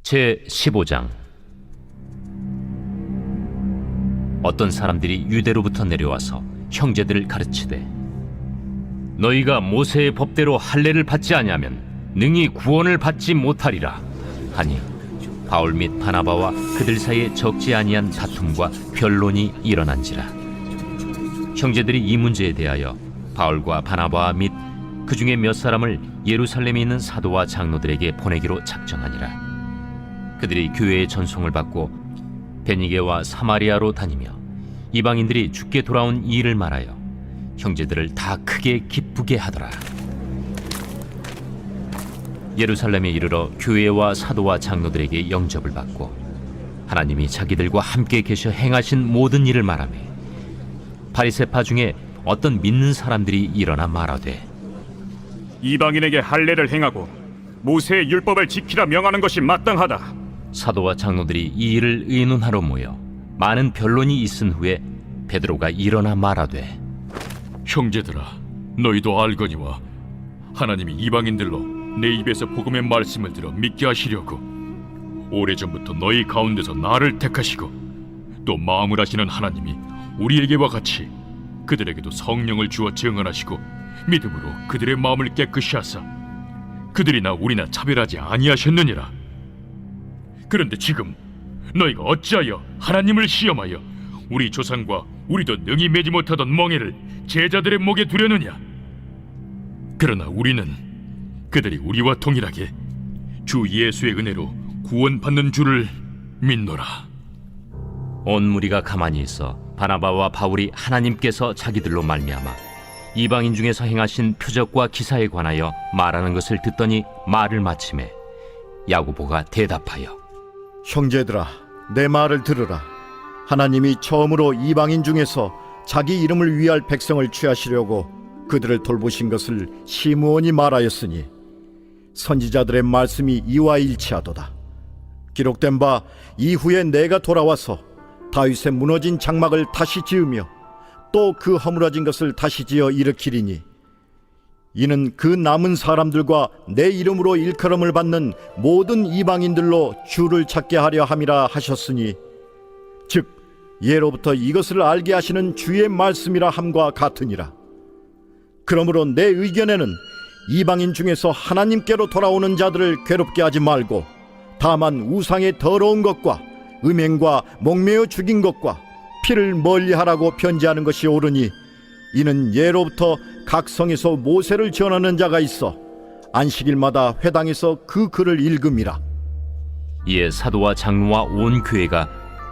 제15장. 어떤 사람들이 유대로부터 내려와서 형제들을 가르치되, 너희가 모세의 법대로 할례를 받지 아니하면 능히 구원을 받지 못하리라 하니, 바울 및 바나바와 그들 사이에 적지 아니한 다툼과 변론이 일어난지라. 형제들이 이 문제에 대하여 바울과 바나바 및 그 중에 몇 사람을 예루살렘에 있는 사도와 장로들에게 보내기로 작정하니라. 그들이 교회의 전송을 받고 베니게와 사마리아로 다니며 이방인들이 죽게 돌아온 이 일을 말하여 형제들을 다 크게 기쁘게 하더라. 예루살렘에 이르러 교회와 사도와 장로들에게 영접을 받고 하나님이 자기들과 함께 계셔 행하신 모든 일을 말하며, 바리새파 중에 어떤 믿는 사람들이 일어나 말하되, 이방인에게 할례를 행하고 모세의 율법을 지키라 명하는 것이 마땅하다. 사도와 장로들이 이 일을 의논하러 모여 많은 변론이 있은 후에 베드로가 일어나 말하되, 형제들아, 너희도 알거니와 하나님이 이방인들로 내 입에서 복음의 말씀을 들어 믿게 하시려고 오래전부터 너희 가운데서 나를 택하시고, 또 마음을 하시는 하나님이 우리에게와 같이 그들에게도 성령을 주어 증언하시고 믿음으로 그들의 마음을 깨끗이 하사 그들이나 우리나 차별하지 아니하셨느니라. 그런데 지금 너희가 어찌하여 하나님을 시험하여 우리 조상과 우리도 능히 매지 못하던 멍에를 제자들의 목에 두려느냐? 그러나 우리는 그들이 우리와 동일하게 주 예수의 은혜로 구원받는 줄을 믿노라. 온 무리가 가만히 있어 바나바와 바울이 하나님께서 자기들로 말미암아 이방인 중에서 행하신 표적과 기사에 관하여 말하는 것을 듣더니 말을 마치매 야고보가 대답하여, 형제들아, 내 말을 들으라. 하나님이 처음으로 이방인 중에서 자기 이름을 위할 백성을 취하시려고 그들을 돌보신 것을 시므온이 말하였으니 선지자들의 말씀이 이와 일치하도다. 기록된 바 이후에 내가 돌아와서 다윗의 무너진 장막을 다시 지으며 또 그 허물어진 것을 다시 지어 일으키리니, 이는 그 남은 사람들과 내 이름으로 일컬음을 받는 모든 이방인들로 주를 찾게 하려 함이라 하셨으니, 즉 예로부터 이것을 알게 하시는 주의 말씀이라 함과 같으니라. 그러므로 내 의견에는 이방인 중에서 하나님께로 돌아오는 자들을 괴롭게 하지 말고, 다만 우상의 더러운 것과 음행과 목매어 죽인 것과 피를 멀리하라고 편지하는 것이 옳으니, 이는 예로부터 각 성에서 모세를 전하는 자가 있어 안식일마다 회당에서 그 글을 읽음이라. 이에 사도와 장로와 온 교회가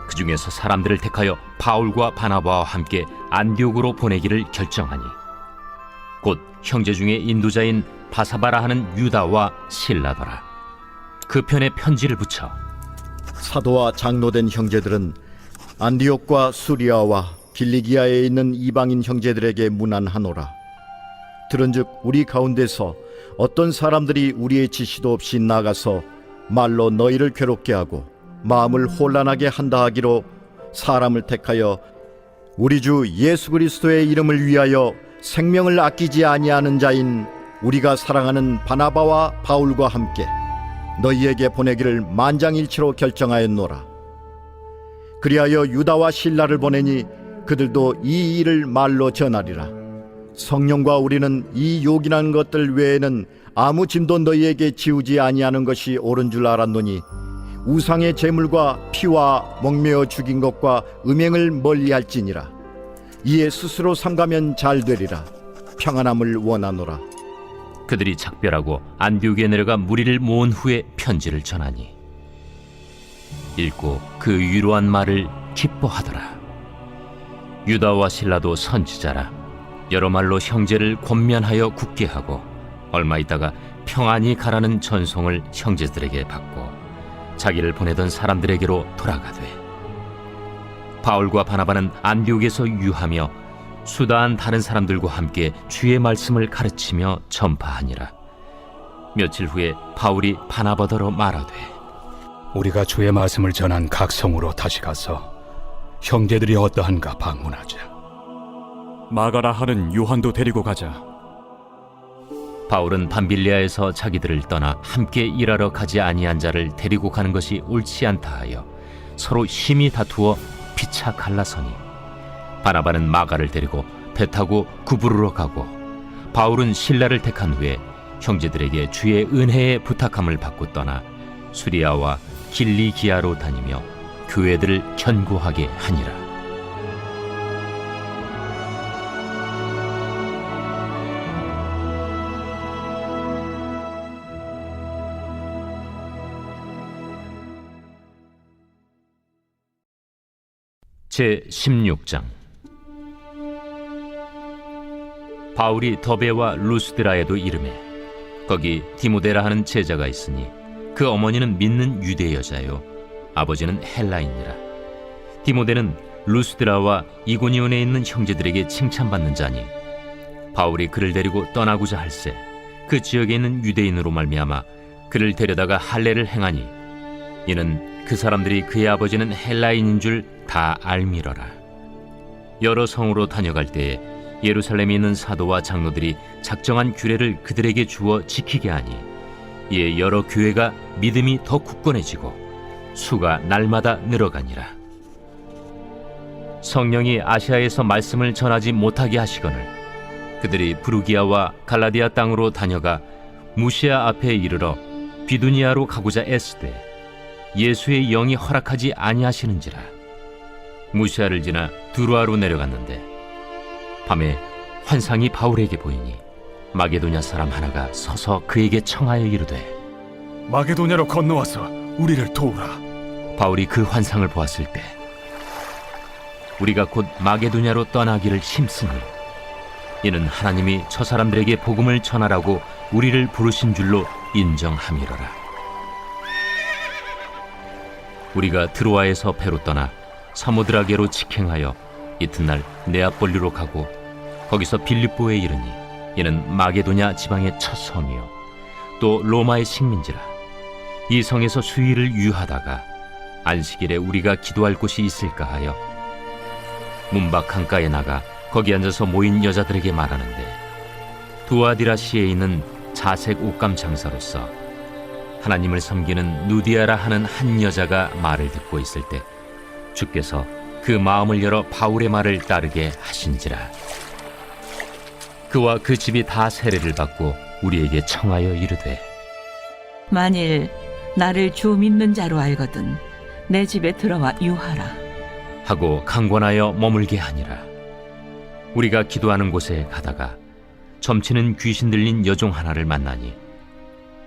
그 중에서 사람들을 택하여 바울과 바나바와 함께 안디옥으로 보내기를 결정하니, 곧 형제 중에 인도자인 바사바라 하는 유다와 실라더라. 그 편에 편지를 붙여 사도와 장로된 형제들은 안디옥과 수리아와 길리기아에 있는 이방인 형제들에게 문안하노라. 들은즉 우리 가운데서 어떤 사람들이 우리의 지시도 없이 나가서 말로 너희를 괴롭게 하고 마음을 혼란하게 한다 하기로 사람을 택하여 우리 주 예수 그리스도의 이름을 위하여 생명을 아끼지 아니하는 자인 우리가 사랑하는 바나바와 바울과 함께 너희에게 보내기를 만장일치로 결정하였노라. 그리하여 유다와 실라를 보내니 그들도 이 일을 말로 전하리라. 성령과 우리는 이 요긴한 것들 외에는 아무 짐도 너희에게 지우지 아니하는 것이 옳은 줄 알았노니, 우상의 제물과 피와 목매어 죽인 것과 음행을 멀리할지니라. 이에 스스로 삼가면 잘 되리라. 평안함을 원하노라. 그들이 작별하고 안디옥에 내려가 무리를 모은 후에 편지를 전하니, 읽고 그 위로한 말을 기뻐하더라. 유다와 실라도 선지자라 여러 말로 형제를 권면하여 굳게 하고, 얼마 있다가 평안히 가라는 전송을 형제들에게 받고 자기를 보내던 사람들에게로 돌아가되, 바울과 바나바는 안디옥에서 유하며 수다한 다른 사람들과 함께 주의 말씀을 가르치며 전파하니라. 며칠 후에 바울이 바나바더러 말하되, 우리가 주의 말씀을 전한 각 성으로 다시 가서 형제들이 어떠한가 방문하자. 마가라 하는 요한도 데리고 가자. 바울은 밤빌리아에서 자기들을 떠나 함께 일하러 가지 아니한 자를 데리고 가는 것이 옳지 않다 하여 서로 심히 다투어 피차 갈라서니 바나바는 마가를 데리고 배 타고 구부르러 가고 바울은 실라를 택한 후에 형제들에게 주의 은혜에 부탁함을 받고 떠나 수리아와 길리기아로 다니며 교회들을 견고하게 하니라. 제 16장. 바울이 더베와 루스드라에도 이르매 거기 디모데라 하는 제자가 있으니 그 어머니는 믿는 유대 여자요 아버지는 헬라인이라. 디모데는 루스드라와 이고니온에 있는 형제들에게 칭찬받는 자니 바울이 그를 데리고 떠나고자 할새 그 지역에 있는 유대인으로 말미암아 그를 데려다가 할례를 행하니 이는 그 사람들이 그의 아버지는 헬라인인 줄 다 알미러라. 여러 성으로 다녀갈 때에 예루살렘에 있는 사도와 장로들이 작정한 규례를 그들에게 주어 지키게 하니 이에 여러 교회가 믿음이 더 굳건해지고 수가 날마다 늘어가니라. 성령이 아시아에서 말씀을 전하지 못하게 하시거늘 그들이 부르기아와 갈라디아 땅으로 다녀가 무시아 앞에 이르러 비두니아로 가고자 애쓰되 예수의 영이 허락하지 아니하시는지라. 무시아를 지나 두루아로 내려갔는데 밤에 환상이 바울에게 보이니 마게도냐 사람 하나가 서서 그에게 청하여 이르되 마게도냐로 건너와서 우리를 도우라. 바울이 그 환상을 보았을 때 우리가 곧 마게도냐로 떠나기를 힘쓰니 이는 하나님이 저 사람들에게 복음을 전하라고 우리를 부르신 줄로 인정함이로라. 우리가 드로아에서 배로 떠나 사모드라게로 직행하여 이튿날 네아폴리로 가고 거기서 빌립보에 이르니 이는 마게도냐 지방의 첫 성이요 또 로마의 식민지라. 이 성에서 수일을 유하다가 안식일에 우리가 기도할 곳이 있을까 하여 문밖 강가에 나가 거기 앉아서 모인 여자들에게 말하는데 두아디라시에 있는 자색 옷감 장사로서 하나님을 섬기는 누디아라 하는 한 여자가 말을 듣고 있을 때 주께서 그 마음을 열어 바울의 말을 따르게 하신지라. 그와 그 집이 다 세례를 받고 우리에게 청하여 이르되 만일 나를 주 믿는 자로 알거든 내 집에 들어와 유하라 하고 강권하여 머물게 하니라. 우리가 기도하는 곳에 가다가 점치는 귀신 들린 여종 하나를 만나니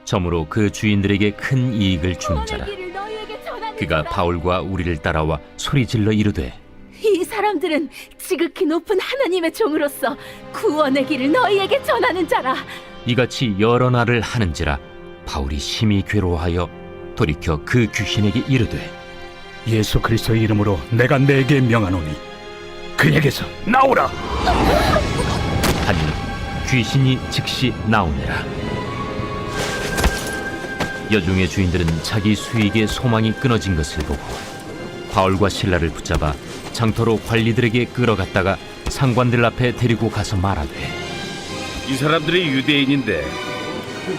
점으로 그 주인들에게 큰 이익을 주는 자라. 그가 바울과 우리를 따라와 소리질러 이르되 이 사람들은 지극히 높은 하나님의 종으로서 구원의 길을 너희에게 전하는 자라. 이같이 여러 날을 하는지라 바울이 심히 괴로워하여 돌이켜 그 귀신에게 이르되 예수 그리스도의 이름으로 내가 내게 명하노니 그에게서 나오라. 하니 귀신이 즉시 나오니라. 여종의 주인들은 자기 수익의 소망이 끊어진 것을 보고 바울과 실라를 붙잡아 장터로 관리들에게 끌어갔다가 상관들 앞에 데리고 가서 말하되 이 사람들이 유대인인데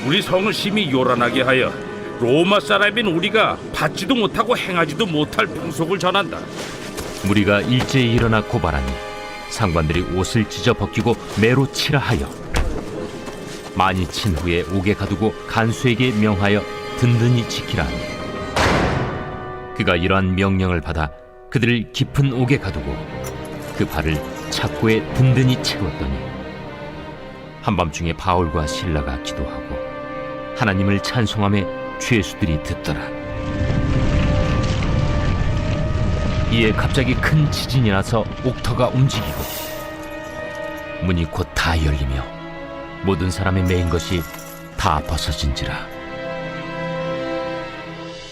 우리 성을 심히 요란하게 하여 로마 사람인 우리가 받지도 못하고 행하지도 못할 풍속을 전한다. 무리가 일제히 일어나 고발하니 상관들이 옷을 찢어 벗기고 매로 치라 하여 많이 친 후에 옥에 가두고 간수에게 명하여 든든히 지키라 하니 그가 이러한 명령을 받아 그들을 깊은 옥에 가두고 그 발을 착고에 든든히 채웠더니 한밤중에 바울과 실라가 기도하고 하나님을 찬송하며 죄수들이 듣더라. 이에 갑자기 큰 지진이 나서 옥터가 움직이고 문이 곧 다 열리며 모든 사람의 매인 것이 다 벗어진지라.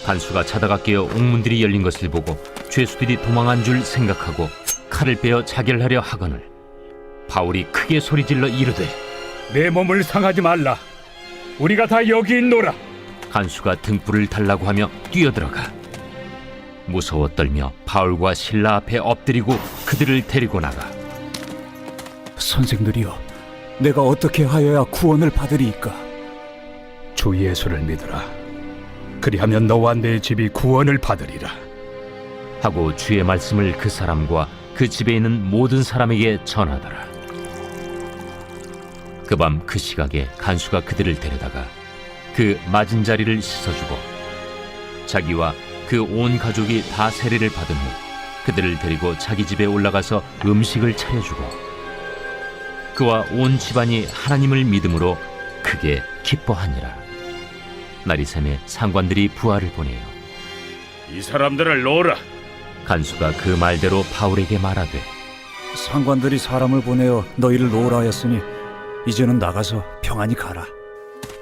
간수가 자다가 깨어 옥문들이 열린 것을 보고 죄수들이 도망한 줄 생각하고 칼을 빼어 자결하려 하거늘 바울이 크게 소리질러 이르되 내 몸을 상하지 말라. 우리가 다 여기 있노라. 간수가 등불을 달라고 하며 뛰어들어가 무서워 떨며 바울과 실라 앞에 엎드리고 그들을 데리고 나가 선생들이여, 내가 어떻게 하여야 구원을 받으리이까? 주 예수를 믿으라. 그리하면 너와 내 집이 구원을 받으리라. 하고 주의 말씀을 그 사람과 그 집에 있는 모든 사람에게 전하더라. 그 밤 그 시각에 간수가 그들을 데려다가 그 맞은 자리를 씻어주고 자기와 그 온 가족이 다 세례를 받은 후 그들을 데리고 자기 집에 올라가서 음식을 차려주고 그와 온 집안이 하나님을 믿음으로 크게 기뻐하니라. 날이 새매 상관들이 부하를 보내요. 이 사람들을 놓으라. 간수가 그 말대로 바울에게 말하되 상관들이 사람을 보내어 너희를 놓으라 하였으니 이제는 나가서 평안히 가라.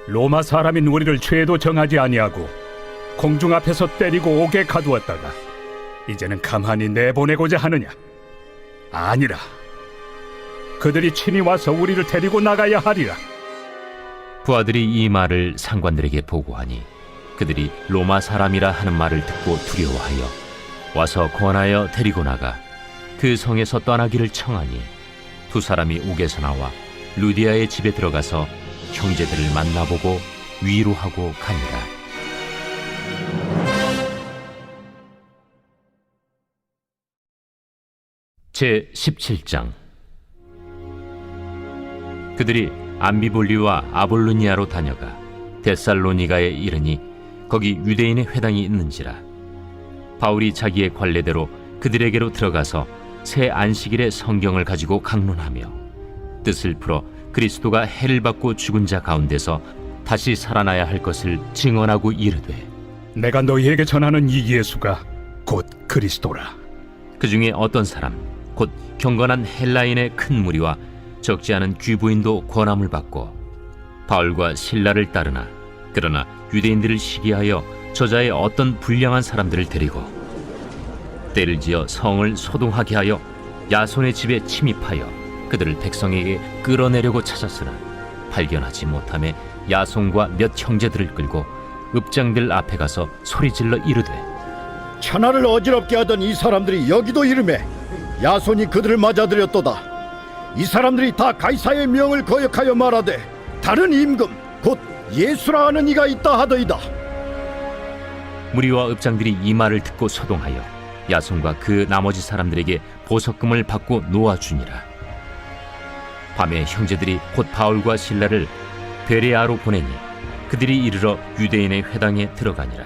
로마 사람인 우리를 죄도 정하지 아니하고 공중 앞에서 때리고 옥에 가두었다가 이제는 가만히 내보내고자 하느냐? 아니라. 그들이 친히 와서 우리를 데리고 나가야 하리라. 부하들이 이 말을 상관들에게 보고하니 그들이 로마 사람이라 하는 말을 듣고 두려워하여 와서 권하여 데리고 나가 그 성에서 떠나기를 청하니 두 사람이 옥에서 나와 루디아의 집에 들어가서 형제들을 만나보고 위로하고 가니라. 제 17장. 그들이 암비볼리와 아볼로니아로 다녀가 데살로니가에 이르니 거기 유대인의 회당이 있는지라. 바울이 자기의 관례대로 그들에게로 들어가서 새 안식일에 성경을 가지고 강론하며 뜻을 풀어 그리스도가 해를 받고 죽은 자 가운데서 다시 살아나야 할 것을 증언하고 이르되 내가 너희에게 전하는 이 예수가 곧 그리스도라. 그 중에 어떤 사람 곧 경건한 헬라인의 큰 무리와 적지 않은 귀부인도 권함을 받고 바울과 실라를 따르나 그러나 유대인들을 시기하여 저자의 어떤 불량한 사람들을 데리고 때를 지어 성을 소동하게 하여 야손의 집에 침입하여 그들을 백성에게 끌어내려고 찾았으나 발견하지 못하매 야손과 몇 형제들을 끌고 읍장들 앞에 가서 소리질러 이르되 천하를 어지럽게 하던 이 사람들이 여기도 이름에 야손이 그들을 맞아들였도다. 이 사람들이 다 가이사의 명을 거역하여 말하되 다른 임금 곧 예수라 하는 이가 있다 하더이다. 무리와 읍장들이 이 말을 듣고 소동하여 야손과 그 나머지 사람들에게 보석금을 받고 놓아주니라. 밤에 형제들이 곧 바울과 실라를 베레아로 보내니 그들이 이르러 유대인의 회당에 들어가니라.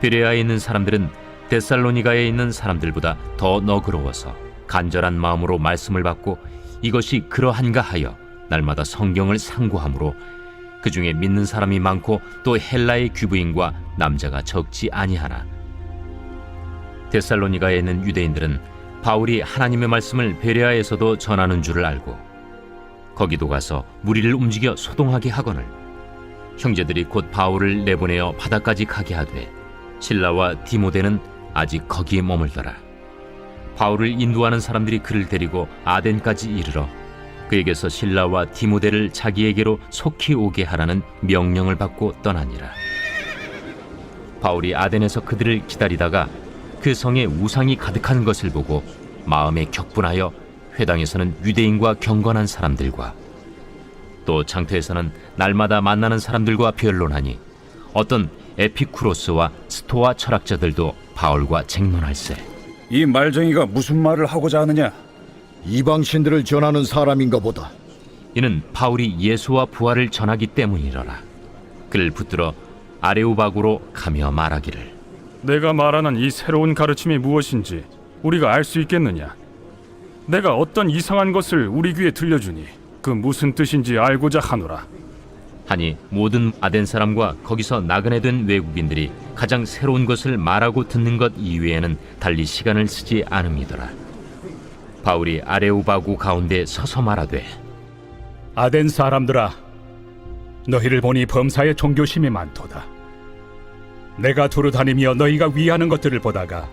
베레아에 있는 사람들은 데살로니가에 있는 사람들보다 더 너그러워서 간절한 마음으로 말씀을 받고 이것이 그러한가 하여 날마다 성경을 상고하므로 그 중에 믿는 사람이 많고 또 헬라의 귀부인과 남자가 적지 아니하나 데살로니가에 있는 유대인들은 바울이 하나님의 말씀을 베레아에서도 전하는 줄을 알고 거기도 가서 무리를 움직여 소동하게 하거늘 형제들이 곧 바울을 내보내어 바다까지 가게 하되 실라와 디모데는 아직 거기에 머물더라. 바울을 인도하는 사람들이 그를 데리고 아덴까지 이르러 그에게서 실라와 디모데를 자기에게로 속히 오게 하라는 명령을 받고 떠나니라. 바울이 아덴에서 그들을 기다리다가 그 성에 우상이 가득한 것을 보고 마음에 격분하여 회당에서는 유대인과 경건한 사람들과 또 장터에서는 날마다 만나는 사람들과 변론하니 어떤 에피쿠로스와 스토아 철학자들도 바울과 쟁론할세. 이 말쟁이가 무슨 말을 하고자 하느냐? 이방신들을 전하는 사람인가 보다. 이는 바울이 예수와 부활을 전하기 때문이러라. 그를 붙들어 아레오바구로 가며 말하기를 내가 말하는 이 새로운 가르침이 무엇인지 우리가 알 수 있겠느냐? 내가 어떤 이상한 것을 우리 귀에 들려주니 그 무슨 뜻인지 알고자 하노라. 하니 모든 아덴 사람과 거기서 나그네 된 외국인들이 가장 새로운 것을 말하고 듣는 것 이외에는 달리 시간을 쓰지 않음이더라. 바울이 아레오바구 가운데 서서 말하되 아덴 사람들아, 너희를 보니 범사에 종교심이 많도다. 내가 두루 다니며 너희가 위하는 것들을 보다가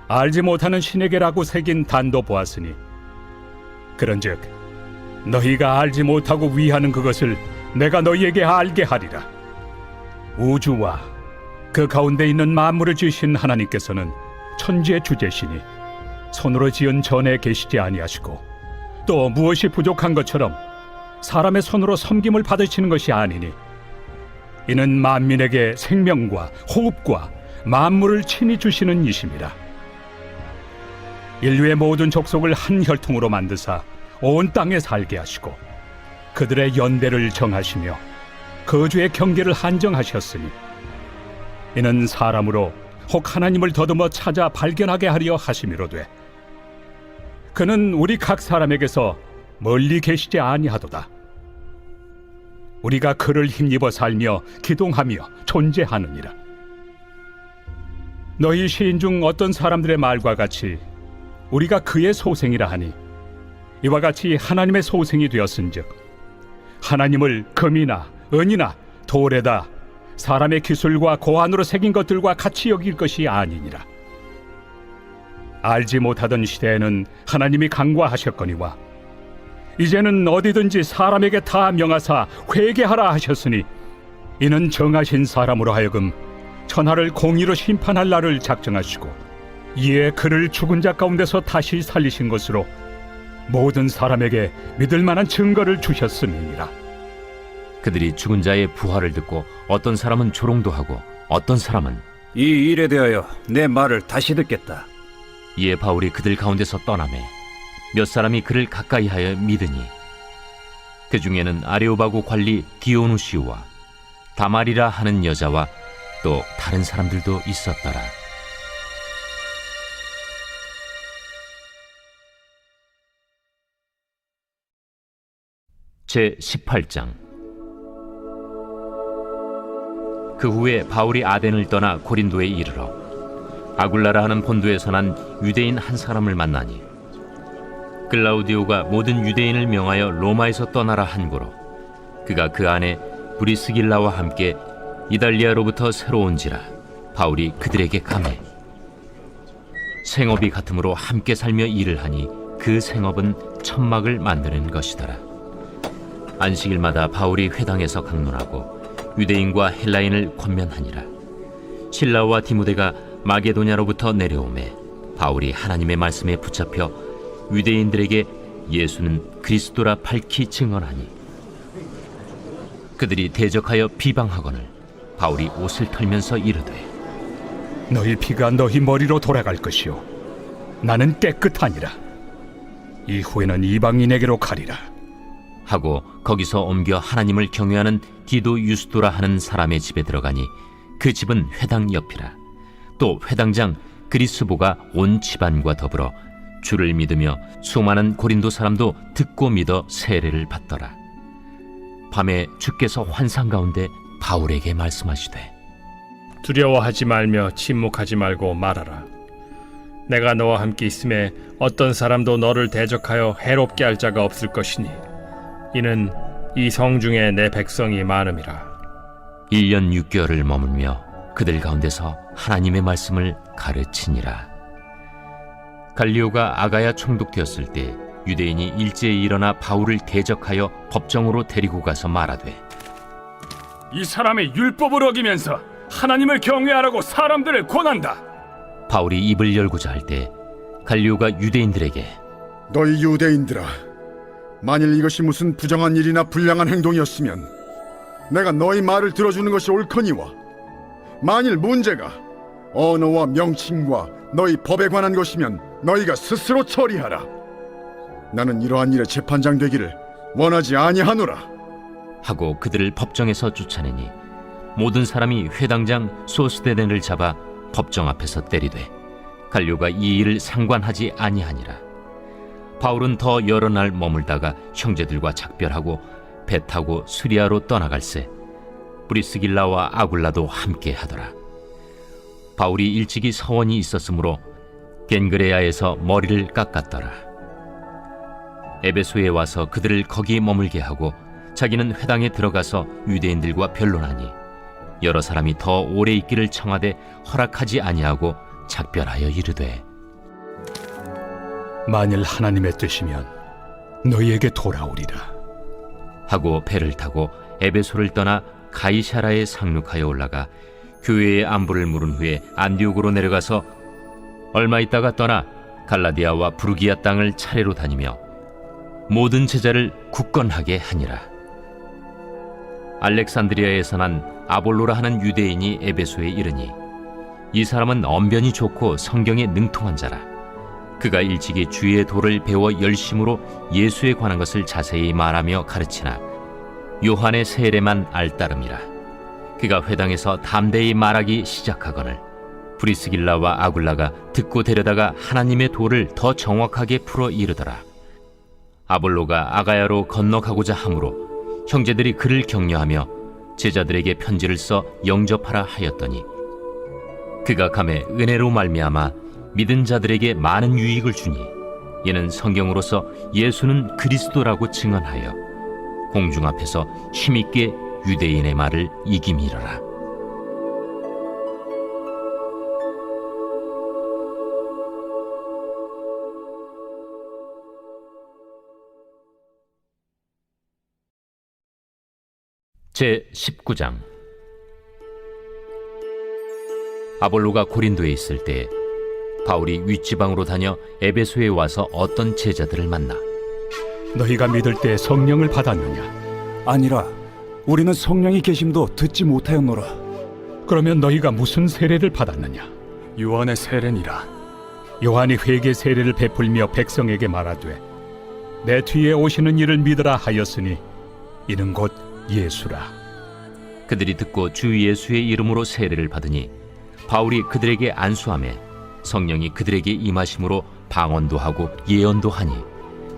알지 못하는 신에게라고 새긴 단도 보았으니 그런즉 너희가 알지 못하고 위하는 그것을 내가 너희에게 알게 하리라. 우주와 그 가운데 있는 만물을 지으신 하나님께서는 천지의 주제시니 손으로 지은 전에 계시지 아니하시고 또 무엇이 부족한 것처럼 사람의 손으로 섬김을 받으시는 것이 아니니 이는 만민에게 생명과 호흡과 만물을 친히 주시는 이심이라. 인류의 모든 족속을 한 혈통으로 만드사 온 땅에 살게 하시고 그들의 연대를 정하시며 거주의 경계를 한정하셨으니 이는 사람으로 혹 하나님을 더듬어 찾아 발견하게 하려 하심이로되 그는 우리 각 사람에게서 멀리 계시지 아니하도다. 우리가 그를 힘입어 살며 기동하며 존재하느니라. 너희 시인 중 어떤 사람들의 말과 같이 우리가 그의 소생이라 하니 이와 같이 하나님의 소생이 되었은즉 하나님을 금이나 은이나 돌에다 사람의 기술과 고안으로 새긴 것들과 같이 여길 것이 아니니라. 알지 못하던 시대에는 하나님이 간과하셨거니와 이제는 어디든지 사람에게 다 명하사 회개하라 하셨으니 이는 정하신 사람으로 하여금 천하를 공의로 심판할 날을 작정하시고 이에 그를 죽은 자 가운데서 다시 살리신 것으로 모든 사람에게 믿을 만한 증거를 주셨음이니라. 그들이 죽은 자의 부활을 듣고 어떤 사람은 조롱도 하고 어떤 사람은 이 일에 대하여 내 말을 다시 듣겠다. 이에 바울이 그들 가운데서 떠나매 몇 사람이 그를 가까이하여 믿으니 그 중에는 아레오바고 관리 디오누시우와 다말이라 하는 여자와 또 다른 사람들도 있었더라. 제 18장. 그 후에 바울이 아덴을 떠나 고린도에 이르러 아굴라라 하는 본도에서 난 유대인 한 사람을 만나니 클라우디오가 모든 유대인을 명하여 로마에서 떠나라 한고로 그가 그 안에 브리스길라와 함께 이달리아로부터 새로 온지라 바울이 그들에게 감해 생업이 같으므로 함께 살며 일을 하니 그 생업은 천막을 만드는 것이더라. 안식일마다 바울이 회당에서 강론하고 유대인과 헬라인을 권면하니라. 실라와 디모데가 마게도냐로부터 내려오매 바울이 하나님의 말씀에 붙잡혀 유대인들에게 예수는 그리스도라 밝히 증언하니 그들이 대적하여 비방하거늘 바울이 옷을 털면서 이르되 너희 피가 너희 머리로 돌아갈 것이요 나는 깨끗하니라. 이후에는 이방인에게로 가리라 하고 거기서 옮겨 하나님을 경외하는 디도 유스도라 하는 사람의 집에 들어가니 그 집은 회당 옆이라. 또 회당장 그리스보가 온 집안과 더불어 주를 믿으며 수많은 고린도 사람도 듣고 믿어 세례를 받더라. 밤에 주께서 환상 가운데 바울에게 말씀하시되 두려워하지 말며 침묵하지 말고 말하라. 내가 너와 함께 있음에 어떤 사람도 너를 대적하여 해롭게 할 자가 없을 것이니 이는 이 성 중에 내 백성이 많음이라. 1년 6개월을 머물며 그들 가운데서 하나님의 말씀을 가르치니라. 갈리오가 아가야 총독되었을 때 유대인이 일제히 일어나 바울을 대적하여 법정으로 데리고 가서 말하되 이 사람의 율법을 어기면서 하나님을 경외하라고 사람들을 권한다. 바울이 입을 열고자 할 때 갈리오가 유대인들에게 너희 유대인들아, 만일 이것이 무슨 부정한 일이나 불량한 행동이었으면 내가 너희 말을 들어주는 것이 옳거니와 만일 문제가 언어와 명칭과 너희 법에 관한 것이면 너희가 스스로 처리하라. 나는 이러한 일에 재판장 되기를 원하지 아니하노라. 하고 그들을 법정에서 쫓아내니 모든 사람이 회당장 소스데넨을 잡아 법정 앞에서 때리되 갈료가 이 일을 상관하지 아니하니라. 바울은 더 여러 날 머물다가 형제들과 작별하고 배 타고 수리아로 떠나갈새 브리스길라와 아굴라도 함께 하더라. 바울이 일찍이 서원이 있었으므로 겐그레아에서 머리를 깎았더라. 에베소에 와서 그들을 거기 머물게 하고 자기는 회당에 들어가서 유대인들과 변론하니 여러 사람이 더 오래 있기를 청하되 허락하지 아니하고 작별하여 이르되 만일 하나님의 뜻이면 너희에게 돌아오리라 하고 배를 타고 에베소를 떠나 가이사라에 상륙하여 올라가 교회의 안부를 물은 후에 안디옥으로 내려가서 얼마 있다가 떠나 갈라디아와 부르기아 땅을 차례로 다니며 모든 제자를 굳건하게 하니라. 알렉산드리아에서 난 아볼로라 하는 유대인이 에베소에 이르니 이 사람은 언변이 좋고 성경에 능통한 자라. 그가 일찍이 주의 도를 배워 열심으로 예수에 관한 것을 자세히 말하며 가르치나 요한의 세례만 알따름이라. 그가 회당에서 담대히 말하기 시작하거늘 브리스길라와 아굴라가 듣고 데려다가 하나님의 도를 더 정확하게 풀어 이르더라. 아볼로가 아가야로 건너가고자 하므로 형제들이 그를 격려하며 제자들에게 편지를 써 영접하라 하였더니 그가 감에 은혜로 말미암아 믿은 자들에게 많은 유익을 주니 이는 성경으로서 예수는 그리스도라고 증언하여 공중 앞에서 힘있게 유대인의 말을 이김이러라. 제 19장. 아볼로가 고린도에 있을 때 바울이 윗지방으로 다녀 에베소에 와서 어떤 제자들을 만나 너희가 믿을 때 성령을 받았느냐? 아니라 우리는 성령이 계심도 듣지 못하였노라. 그러면 너희가 무슨 세례를 받았느냐? 요한의 세례니라. 요한이 회개 세례를 베풀며 백성에게 말하되 내 뒤에 오시는 이를 믿으라 하였으니 이는 곧 예수라. 그들이 듣고 주 예수의 이름으로 세례를 받으니 바울이 그들에게 안수하매 성령이 그들에게 임하심으로 방언도 하고 예언도 하니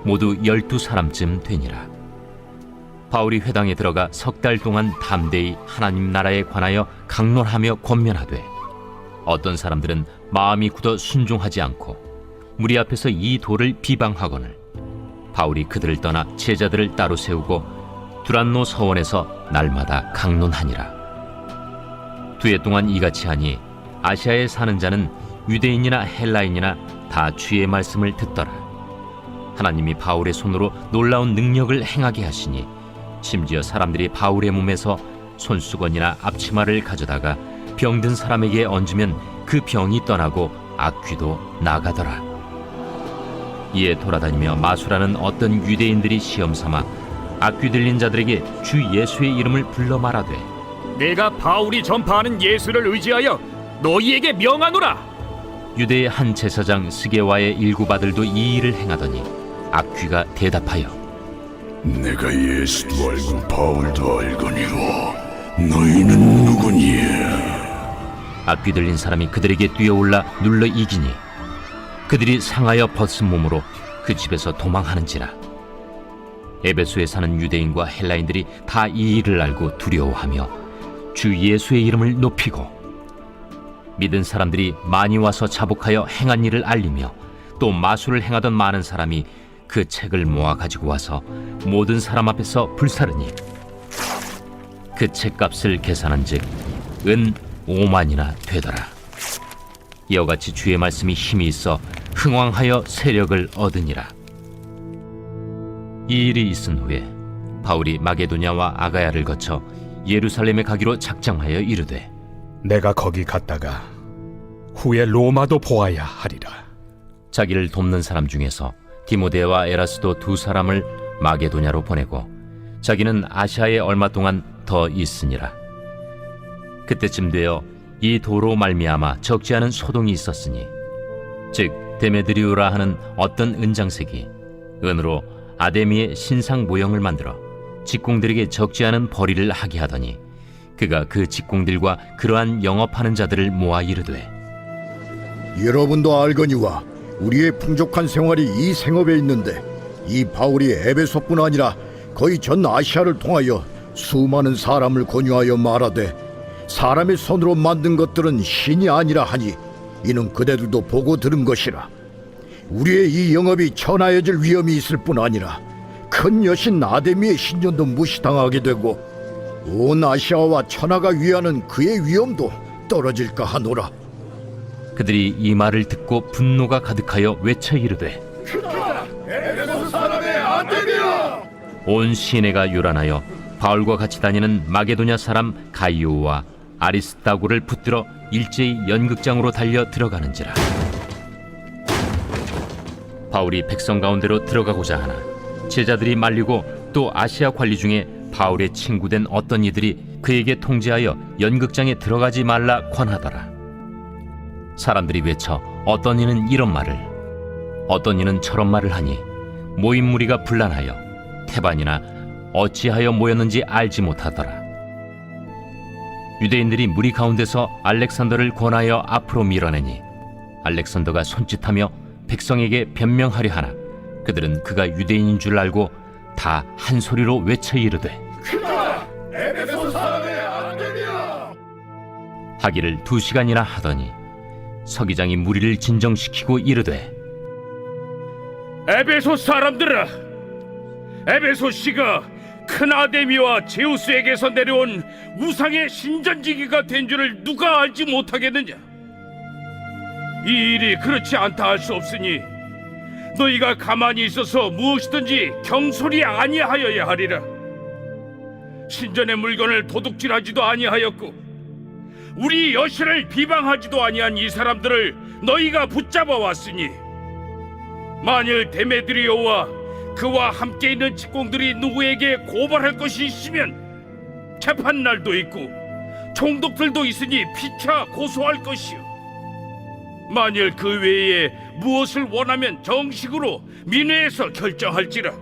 모두 12사람쯤 되니라. 바울이 회당에 들어가 3달 동안 담대히 하나님 나라에 관하여 강론하며 권면하되 어떤 사람들은 마음이 굳어 순종하지 않고 무리 앞에서 이 도를 비방하거늘 바울이 그들을 떠나 제자들을 따로 세우고 두란노 서원에서 날마다 강론하니라. 2해 동안 이같이 하니 아시아에 사는 자는 유대인이나 헬라인이나 다 주의 말씀을 듣더라. 하나님이 바울의 손으로 놀라운 능력을 행하게 하시니 심지어 사람들이 바울의 몸에서 손수건이나 앞치마를 가져다가 병든 사람에게 얹으면 그 병이 떠나고 악귀도 나가더라. 이에 돌아다니며 마술하는 어떤 유대인들이 시험삼아 악귀 들린 자들에게 주 예수의 이름을 불러 말하되 내가 바울이 전파하는 예수를 의지하여 너희에게 명하노라. 유대의 한 제사장 스게와의 7 아들도 이 일을 행하더니 악귀가 대답하여 내가 예수도 알고 바울도 알거니와 너희는 누구냐? 악귀 들린 사람이 그들에게 뛰어올라 눌러 이기니 그들이 상하여 벗은 몸으로 그 집에서 도망하는지라. 에베소에 사는 유대인과 헬라인들이 다 이 일을 알고 두려워하며 주 예수의 이름을 높이고 믿은 사람들이 많이 와서 자복하여 행한 일을 알리며 또 마술을 행하던 많은 사람이 그 책을 모아 가지고 와서 모든 사람 앞에서 불사르니 그 책값을 계산한즉 은 5만이나 되더라. 이와 같이 주의 말씀이 힘이 있어 흥왕하여 세력을 얻으니라. 이 일이 있은 후에 바울이 마게도냐와 아가야를 거쳐 예루살렘에 가기로 작정하여 이르되 내가 거기 갔다가 후에 로마도 보아야 하리라. 자기를 돕는 사람 중에서 디모데와 에라스도 2 사람을 마게도냐로 보내고 자기는 아시아에 얼마 동안 더 있으니라. 그때쯤 되어 이 도로 말미암아 적지 않은 소동이 있었으니 즉 데메드리오라 하는 어떤 은장색이 은으로 아데미의 신상 모형을 만들어 직공들에게 적지 않은 벌이를 하게 하더니 그가 그 직공들과 그러한 영업하는 자들을 모아 이르되 여러분도 알거니와 우리의 풍족한 생활이 이 생업에 있는데 이 바울이 에베소뿐 아니라 거의 전 아시아를 통하여 수많은 사람을 권유하여 말하되 사람의 손으로 만든 것들은 신이 아니라 하니 이는 그대들도 보고 들은 것이라. 우리의 이 영업이 천하여질 위험이 있을 뿐 아니라 큰 여신 아데미의 신전도 무시당하게 되고 온 아시아와 천하가 위하는 그의 위엄도 떨어질까 하노라. 그들이 이 말을 듣고 분노가 가득하여 외쳐 이르되 에베소 사람의 아데미야! 온 시내가 요란하여 바울과 같이 다니는 마게도냐 사람 가이오와 아리스타고를 붙들어 일제히 연극장으로 달려 들어가는지라. 바울이 백성 가운데로 들어가고자 하나 제자들이 말리고 또 아시아 관리 중에 바울의 친구된 어떤 이들이 그에게 통지하여 연극장에 들어가지 말라 권하더라. 사람들이 외쳐 어떤 이는 이런 말을, 어떤 이는 저런 말을 하니 모인 무리가 분란하여 태반이나 어찌하여 모였는지 알지 못하더라. 유대인들이 무리 가운데서 알렉산더를 권하여 앞으로 밀어내니 알렉산더가 손짓하며 백성에게 변명하려 하나 그들은 그가 유대인인 줄 알고 다 한 소리로 외쳐 이르되 하기를 2시간이나 하더니 서기장이 무리를 진정시키고 이르되 에베소 사람들아, 에베소 씨가 큰 아데미와 제우스에게서 내려온 우상의 신전지기가 된 줄을 누가 알지 못하겠느냐? 이 일이 그렇지 않다 할 수 없으니 너희가 가만히 있어서 무엇이든지 경솔이 아니하여야 하리라. 신전의 물건을 도둑질하지도 아니하였고 우리 여신을 비방하지도 아니한 이 사람들을 너희가 붙잡아 왔으니 만일 데메드리오와 그와 함께 있는 직공들이 누구에게 고발할 것이 있으면 재판날도 있고 총독들도 있으니 피차 고소할 것이요, 만일 그 외에 무엇을 원하면 정식으로 민회에서 결정할지라.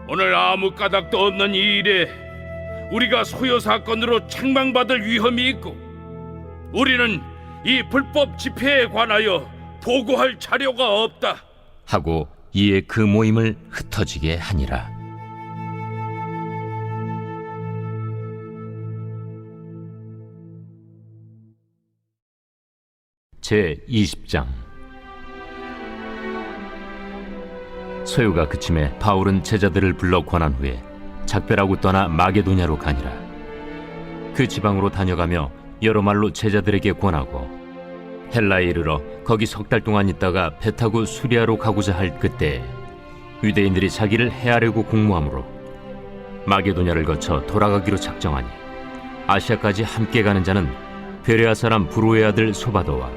오늘 아무 까닭도 없는 이 일에 우리가 소요 사건으로 책망받을 위험이 있고 우리는 이 불법 집회에 관하여 보고할 자료가 없다 하고 이에 그 모임을 흩어지게 하니라. 제 20장. 소요가 그침에 바울은 제자들을 불러 권한 후에 작별하고 떠나 마게도냐로 가니라. 그 지방으로 다녀가며 여러 말로 제자들에게 권하고 헬라에 이르러 거기 3달 동안 있다가 배 타고 수리아로 가고자 할 그때 유대인들이 자기를 해하려고 공모하므로 마게도냐를 거쳐 돌아가기로 작정하니 아시아까지 함께 가는 자는 베레아 사람 브로의 아들 소바도와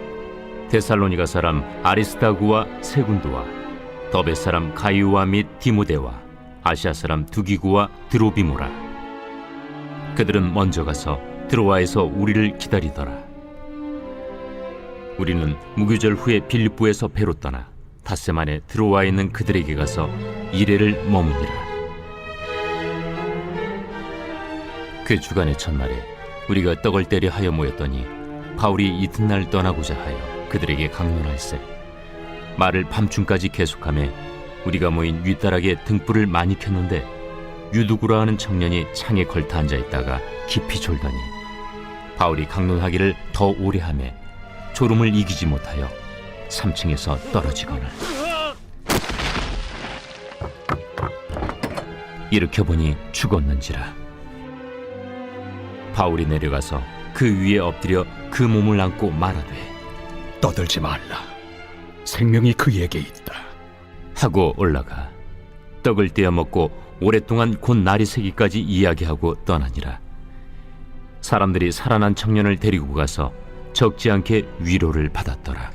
데살로니가 사람 아리스다구와 세군도와 더베 사람 가이오와 및 디모데와 아시아 사람 두기구와 드로비모라. 그들은 먼저 가서 드로아에서 우리를 기다리더라. 우리는 무교절 후에 빌립보에서 배로 떠나 닷새 만에 드로아에 있는 그들에게 가서 이레를 머무니라. 그 주간의 첫날에 우리가 떡을 때려 하여 모였더니 바울이 이튿날 떠나고자 하여 그들에게 강론할세 말을 밤중까지 계속하며 우리가 모인 윗다락에 등불을 많이 켰는데 유두구라 하는 청년이 창에 걸터 앉아 있다가 깊이 졸더니 바울이 강론하기를 더 오래 하며 졸음을 이기지 못하여 3층에서 떨어지거늘 일으켜 보니 죽었는지라. 바울이 내려가서 그 위에 엎드려 그 몸을 안고 말하되 떠들지 말라. 생명이 그에게 있다. 하고 올라가 떡을 떼어 먹고 오랫동안 곧 날이 새기까지 이야기하고 떠나니라. 사람들이 살아난 청년을 데리고 가서 적지 않게 위로를 받았더라.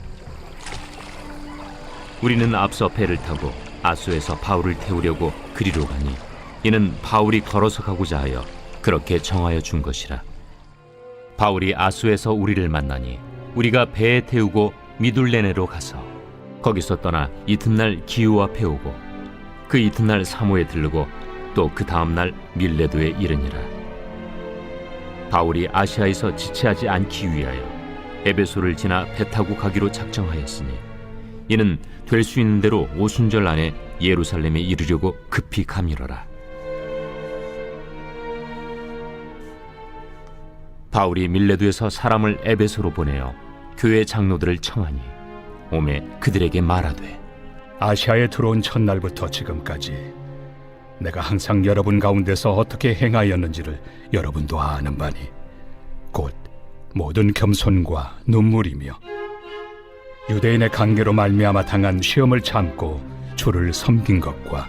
우리는 앞서 배를 타고 아소에서 바울을 태우려고 그리로 가니 이는 바울이 걸어서 가고자 하여 그렇게 정하여 준 것이라. 바울이 아소에서 우리를 만나니 우리가 배에 태우고 미둘레네로 가서 거기서 떠나 이튿날 기우 앞에 오고 그 이튿날 사모에 들르고 또 그 다음날 밀레도에 이르니라. 바울이 아시아에서 지체하지 않기 위하여 에베소를 지나 배 타고 가기로 작정하였으니 이는 될 수 있는 대로 오순절 안에 예루살렘에 이르려고 급히 가밀어라. 바울이 밀레도에서 사람을 에베소로 보내어 교회 장로들을 청하니 오매 그들에게 말하되 아시아에 들어온 첫날부터 지금까지 내가 항상 여러분 가운데서 어떻게 행하였는지를 여러분도 아는 바니 곧 모든 겸손과 눈물이며 유대인의 관계로 말미암아 당한 시험을 참고 주를 섬긴 것과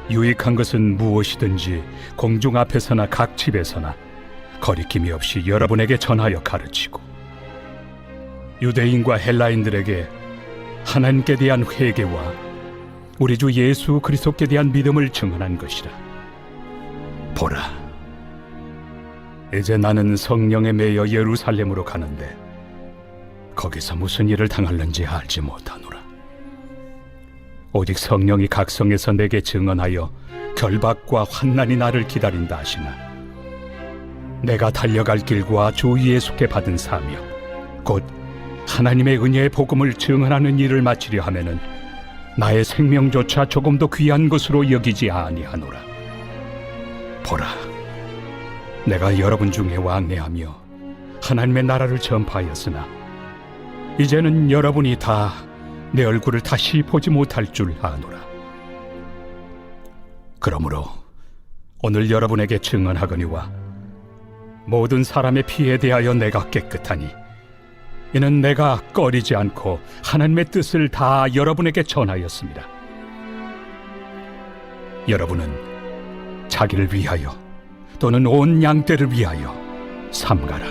유익한 것은 무엇이든지 공중 앞에서나 각 집에서나 거리낌이 없이 여러분에게 전하여 가르치고 유대인과 헬라인들에게 하나님께 대한 회개와 우리 주 예수 그리스도께 대한 믿음을 증언한 것이라. 보라, 이제 나는 성령에 매여 예루살렘으로 가는데 거기서 무슨 일을 당할는지 알지 못하노라. 오직 성령이 각 성에서 내게 증언하여 결박과 환난이 나를 기다린다 하시나, 내가 달려갈 길과 주 예수께 받은 사명, 곧 하나님의 은혜의 복음을 증언하는 일을 마치려 하면은 나의 생명조차 조금도 귀한 것으로 여기지 아니하노라. 보라, 내가 여러분 중에 왕래하며 하나님의 나라를 전파하였으나 이제는 여러분이 다 내 얼굴을 다시 보지 못할 줄 아노라. 그러므로 오늘 여러분에게 증언하거니와 모든 사람의 피에 대하여 내가 깨끗하니, 이는 내가 꺼리지 않고 하나님의 뜻을 다 여러분에게 전하였습니다. 여러분은 자기를 위하여 또는 온 양떼를 위하여 삼가라.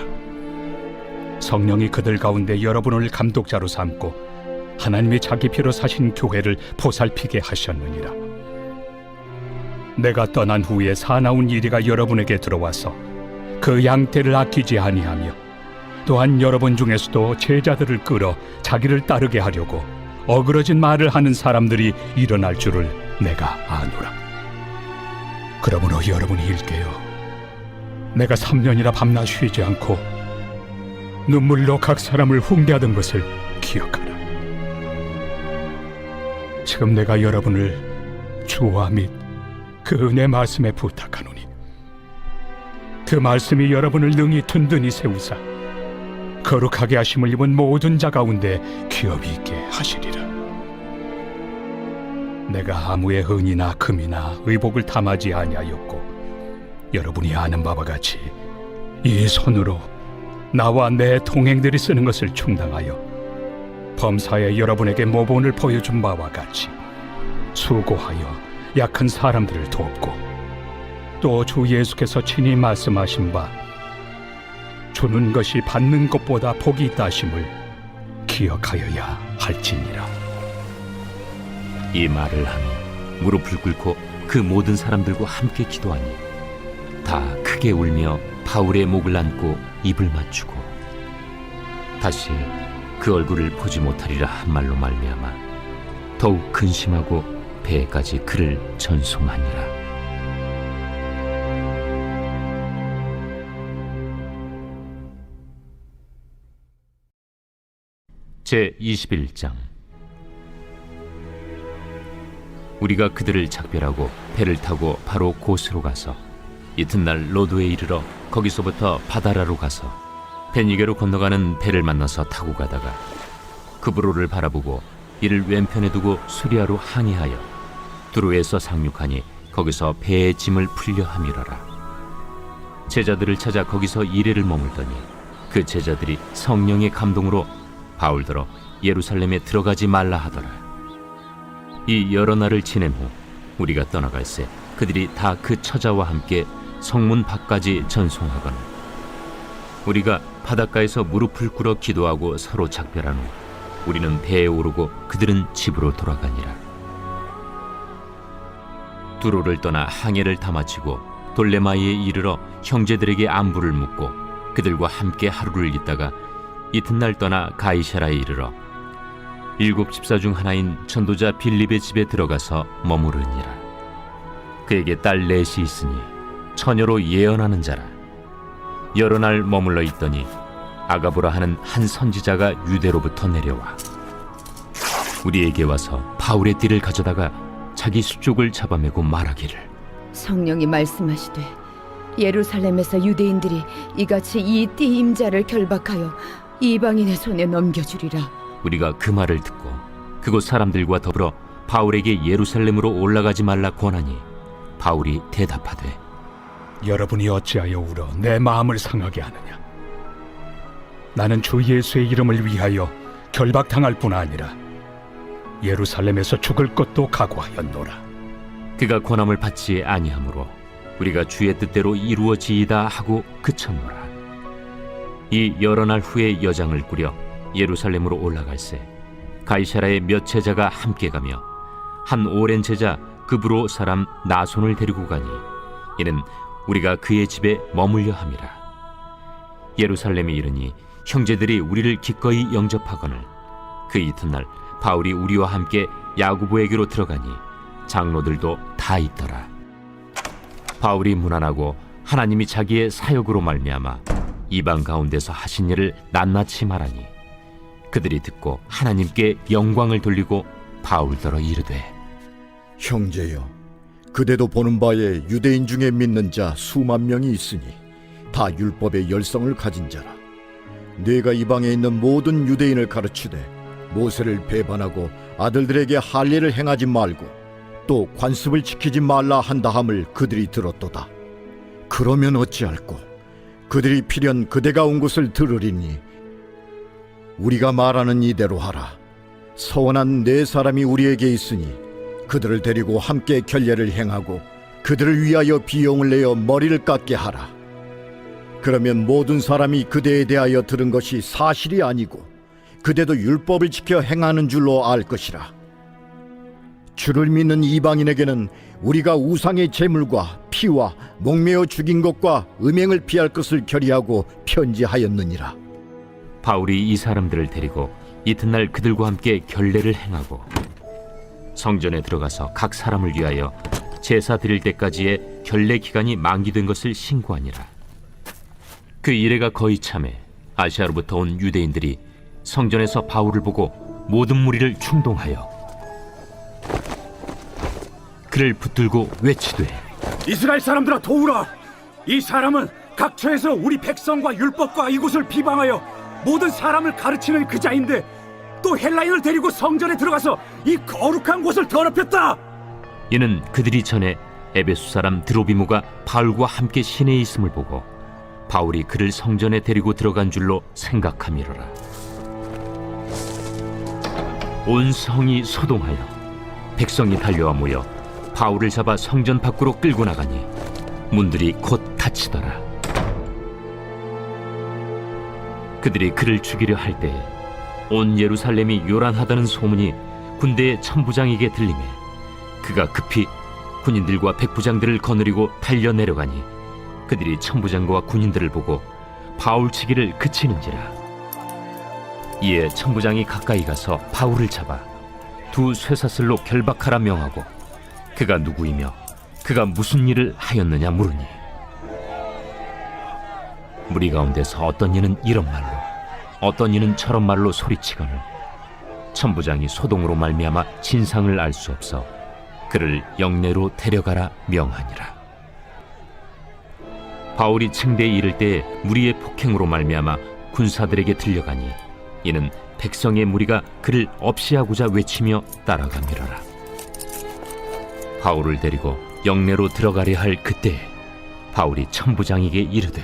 성령이 그들 가운데 여러분을 감독자로 삼고 하나님이 자기 피로 사신 교회를 보살피게 하셨느니라. 내가 떠난 후에 사나운 이리가 여러분에게 들어와서 그 양떼를 아끼지 아니하며, 또한 여러분 중에서도 제자들을 끌어 자기를 따르게 하려고 어그러진 말을 하는 사람들이 일어날 줄을 내가 아노라. 그러므로 여러분이 일깨어 내가 3년이나 밤낮 쉬지 않고 눈물로 각 사람을 훈계하던 것을 기억하라. 지금 내가 여러분을 주와 및 그 은혜 말씀에 부탁하노니, 그 말씀이 여러분을 능히 든든히 세우사 거룩하게 하심을 입은 모든 자 가운데 기업이 있게 하시리라. 내가 아무의 은이나 금이나 의복을 탐하지 아니하였고, 여러분이 아는 바와 같이 이 손으로 나와 내 동행들이 쓰는 것을 충당하여 범사에 여러분에게 모본을 보여준 바와 같이 수고하여 약한 사람들을 돕고, 또 주 예수께서 친히 말씀하신 바 주는 것이 받는 것보다 복이 있다 하심을 기억하여야 할지니라. 이 말을 하며 무릎을 꿇고 그 모든 사람들과 함께 기도하니 다 크게 울며 바울의 목을 안고 입을 맞추고 다시 그 얼굴을 보지 못하리라 한 말로 말미암아 더욱 근심하고 배에까지 그를 전송하니라. 제 21장. 우리가 그들을 작별하고 배를 타고 바로 고스로 가서 이튿날 로도에 이르러 거기서부터 바다라로 가서 베니게로 건너가는 배를 만나서 타고 가다가 그브로를 바라보고 이를 왼편에 두고 수리아로 항해하여 두로에서 상륙하니 거기서 배의 짐을 풀려 함이러라. 제자들을 찾아 거기서 이레를 머물더니 그 제자들이 성령의 감동으로 바울더러 예루살렘에 들어가지 말라 하더라. 이 여러 날을 지낸 후 우리가 떠나갈새 그들이 다 그 처자와 함께 성문 밖까지 전송하거늘 우리가 바닷가에서 무릎을 꿇어 기도하고 서로 작별한 후 우리는 배에 오르고 그들은 집으로 돌아가니라. 두로를 떠나 항해를 다 마치고 돌레마이에 이르러 형제들에게 안부를 묻고 그들과 함께 하루를 있다가 이튿날 떠나 가이사라에 이르러 7 집사 중 하나인 전도자 빌립의 집에 들어가서 머무르니라. 그에게 딸 넷이 있으니 처녀로 예언하는 자라. 여러 날 머물러 있더니 아가보라 하는 한 선지자가 유대로부터 내려와 우리에게 와서 바울의 띠를 가져다가 자기 수족을 잡아매고 말하기를 성령이 말씀하시되 예루살렘에서 유대인들이 이같이 이 띠 임자를 결박하여 이방인의 손에 넘겨주리라. 우리가 그 말을 듣고 그곳 사람들과 더불어 바울에게 예루살렘으로 올라가지 말라 권하니 바울이 대답하되 여러분이 어찌하여 울어 내 마음을 상하게 하느냐. 나는 주 예수의 이름을 위하여 결박당할 뿐 아니라 예루살렘에서 죽을 것도 각오하였노라. 그가 권함을 받지 아니하므로 우리가 주의 뜻대로 이루어지이다 하고 그쳤노라. 이 여러 날 후에 여장을 꾸려 예루살렘으로 올라갈새 가이사라의 몇 제자가 함께 가며 한 오랜 제자 그브로 사람 나손을 데리고 가니 이는 우리가 그의 집에 머물려 함이라. 예루살렘에 이르니 형제들이 우리를 기꺼이 영접하거늘 그 이튿날 바울이 우리와 함께 야고보에게로 들어가니 장로들도 다 있더라. 바울이 문안하고 하나님이 자기의 사역으로 말미암아 이방 가운데서 하신 일을 낱낱이 말하니 그들이 듣고 하나님께 영광을 돌리고 바울더러 이르되 형제여, 그대도 보는 바에 유대인 중에 믿는 자 수만 명이 있으니 다 율법의 열성을 가진 자라. 네가 이방에 있는 모든 유대인을 가르치되 모세를 배반하고 아들들에게 할례를 행하지 말고 또 관습을 지키지 말라 한다함을 그들이 들었도다. 그러면 어찌할꼬? 그들이 필연 그대가 온 것을 들으리니 우리가 말하는 이대로 하라. 서원한 네 사람이 우리에게 있으니 그들을 데리고 함께 결례를 행하고 그들을 위하여 비용을 내어 머리를 깎게 하라. 그러면 모든 사람이 그대에 대하여 들은 것이 사실이 아니고 그대도 율법을 지켜 행하는 줄로 알 것이라. 주를 믿는 이방인에게는 우리가 우상의 제물과 피와 목매어 죽인 것과 음행을 피할 것을 결의하고 편지하였느니라. 바울이 이 사람들을 데리고 이튿날 그들과 함께 결례를 행하고 성전에 들어가서 각 사람을 위하여 제사 드릴 때까지의 결례 기간이 만기된 것을 신고하니라. 그 이래가 거의 참에 아시아로부터 온 유대인들이 성전에서 바울을 보고 모든 무리를 충동하여 그를 붙들고 외치되 이스라엘 사람들아 도우라! 이 사람은 각처에서 우리 백성과 율법과 이곳을 비방하여 모든 사람을 가르치는 그 자인데 또 헬라인을 데리고 성전에 들어가서 이 거룩한 곳을 더럽혔다! 이는 그들이 전에 에베소 사람 드로비모가 바울과 함께 시내에 있음을 보고 바울이 그를 성전에 데리고 들어간 줄로 생각함이로라. 온 성이 소동하여 백성이 달려와 모여 바울을 잡아 성전 밖으로 끌고 나가니 문들이 곧 닫히더라. 그들이 그를 죽이려 할 때에 온 예루살렘이 요란하다는 소문이 군대의 천부장에게 들리매 그가 급히 군인들과 백부장들을 거느리고 달려 내려가니 그들이 천부장과 군인들을 보고 바울 치기를 그치는지라. 이에 천부장이 가까이 가서 바울을 잡아 두 쇠사슬로 결박하라 명하고 그가 누구이며 그가 무슨 일을 하였느냐 물으니 무리 가운데서 어떤 이는 이런 말로 어떤 이는 저런 말로 소리치거늘 천부장이 소동으로 말미암아 진상을 알 수 없어 그를 영내로 데려가라 명하니라. 바울이 층대에 이를 때에 무리의 폭행으로 말미암아 군사들에게 들려가니 이는 백성의 무리가 그를 없이하고자 외치며 따라가미러라. 바울을 데리고 영내로 들어가려 할 그때에 바울이 천부장에게 이르되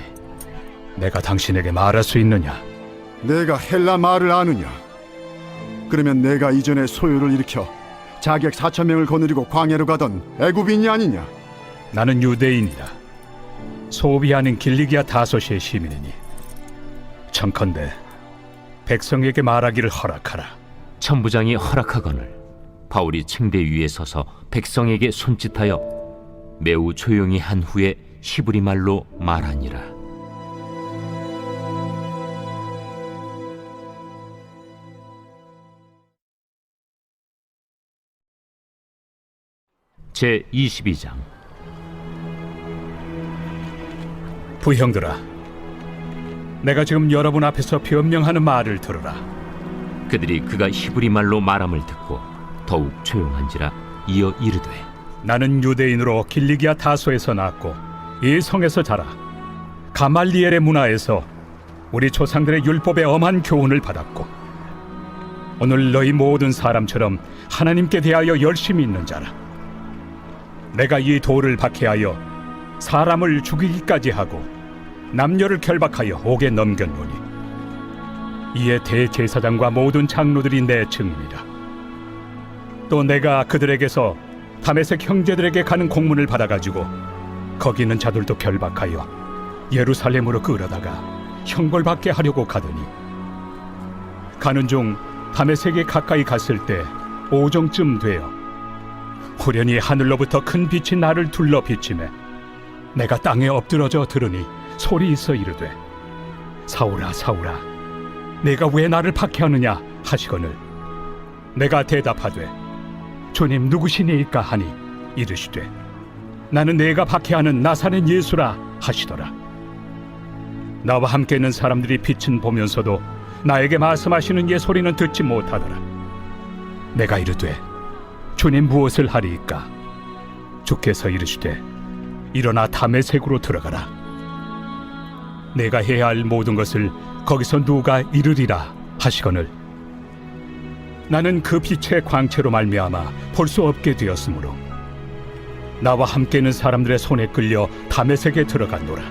내가 당신에게 말할 수 있느냐? 내가 헬라 말을 아느냐? 그러면 내가 이전에 소요를 일으켜 자객 4,000명을 거느리고 광야로 가던 애굽인이 아니냐? 나는 유대인이다. 소비하는 길리기아 다소시의 시민이니 청컨대 백성에게 말하기를 허락하라. 천부장이 허락하거늘 바울이 층대 위에 서서 백성에게 손짓하여 매우 조용히 한 후에 히브리 말로 말하니라. 제 22장. 부형들아, 내가 지금 여러분 앞에서 변명하는 말을 들으라. 그들이 그가 히브리 말로 말함을 듣고 더욱 조용한지라 이어 이르되 나는 유대인으로 길리기아 다소에서 낳았고 이 성에서 자라 가말리엘의 문화에서 우리 조상들의 율법의 엄한 교훈을 받았고 오늘 너희 모든 사람처럼 하나님께 대하여 열심히 있는 자라. 내가 이 돌을 박해하여 사람을 죽이기까지 하고 남녀를 결박하여 옥에 넘겼노니 이에 대제사장과 모든 장로들이 내 증인이라. 또 내가 그들에게서 다메섹 형제들에게 가는 공문을 받아가지고 거기 있는 자들도 결박하여 예루살렘으로 끌어다가 형벌받게 하려고 가더니 가는 중 다메섹에 가까이 갔을 때 오정쯤 되어 호련히 하늘로부터 큰 빛이 나를 둘러 비치매 내가 땅에 엎드러져 들으니 소리 있어 이르되 사울아 사울아 내가 왜 나를 박해하느냐 하시거늘 내가 대답하되 주님 누구시니이까 하니 이르시되 나는 내가 박해하는 나사렛 예수라 하시더라. 나와 함께 있는 사람들이 빛은 보면서도 나에게 말씀하시는 예 소리는 듣지 못하더라. 내가 이르되 주님 무엇을 하리이까? 주께서 이르시되 일어나 다메섹으로 들어가라. 내가 해야 할 모든 것을 거기서 누가 이르리라 하시거늘 나는 그 빛의 광채로 말미암아 볼 수 없게 되었으므로 나와 함께 있는 사람들의 손에 끌려 다메섹에 들어갔노라.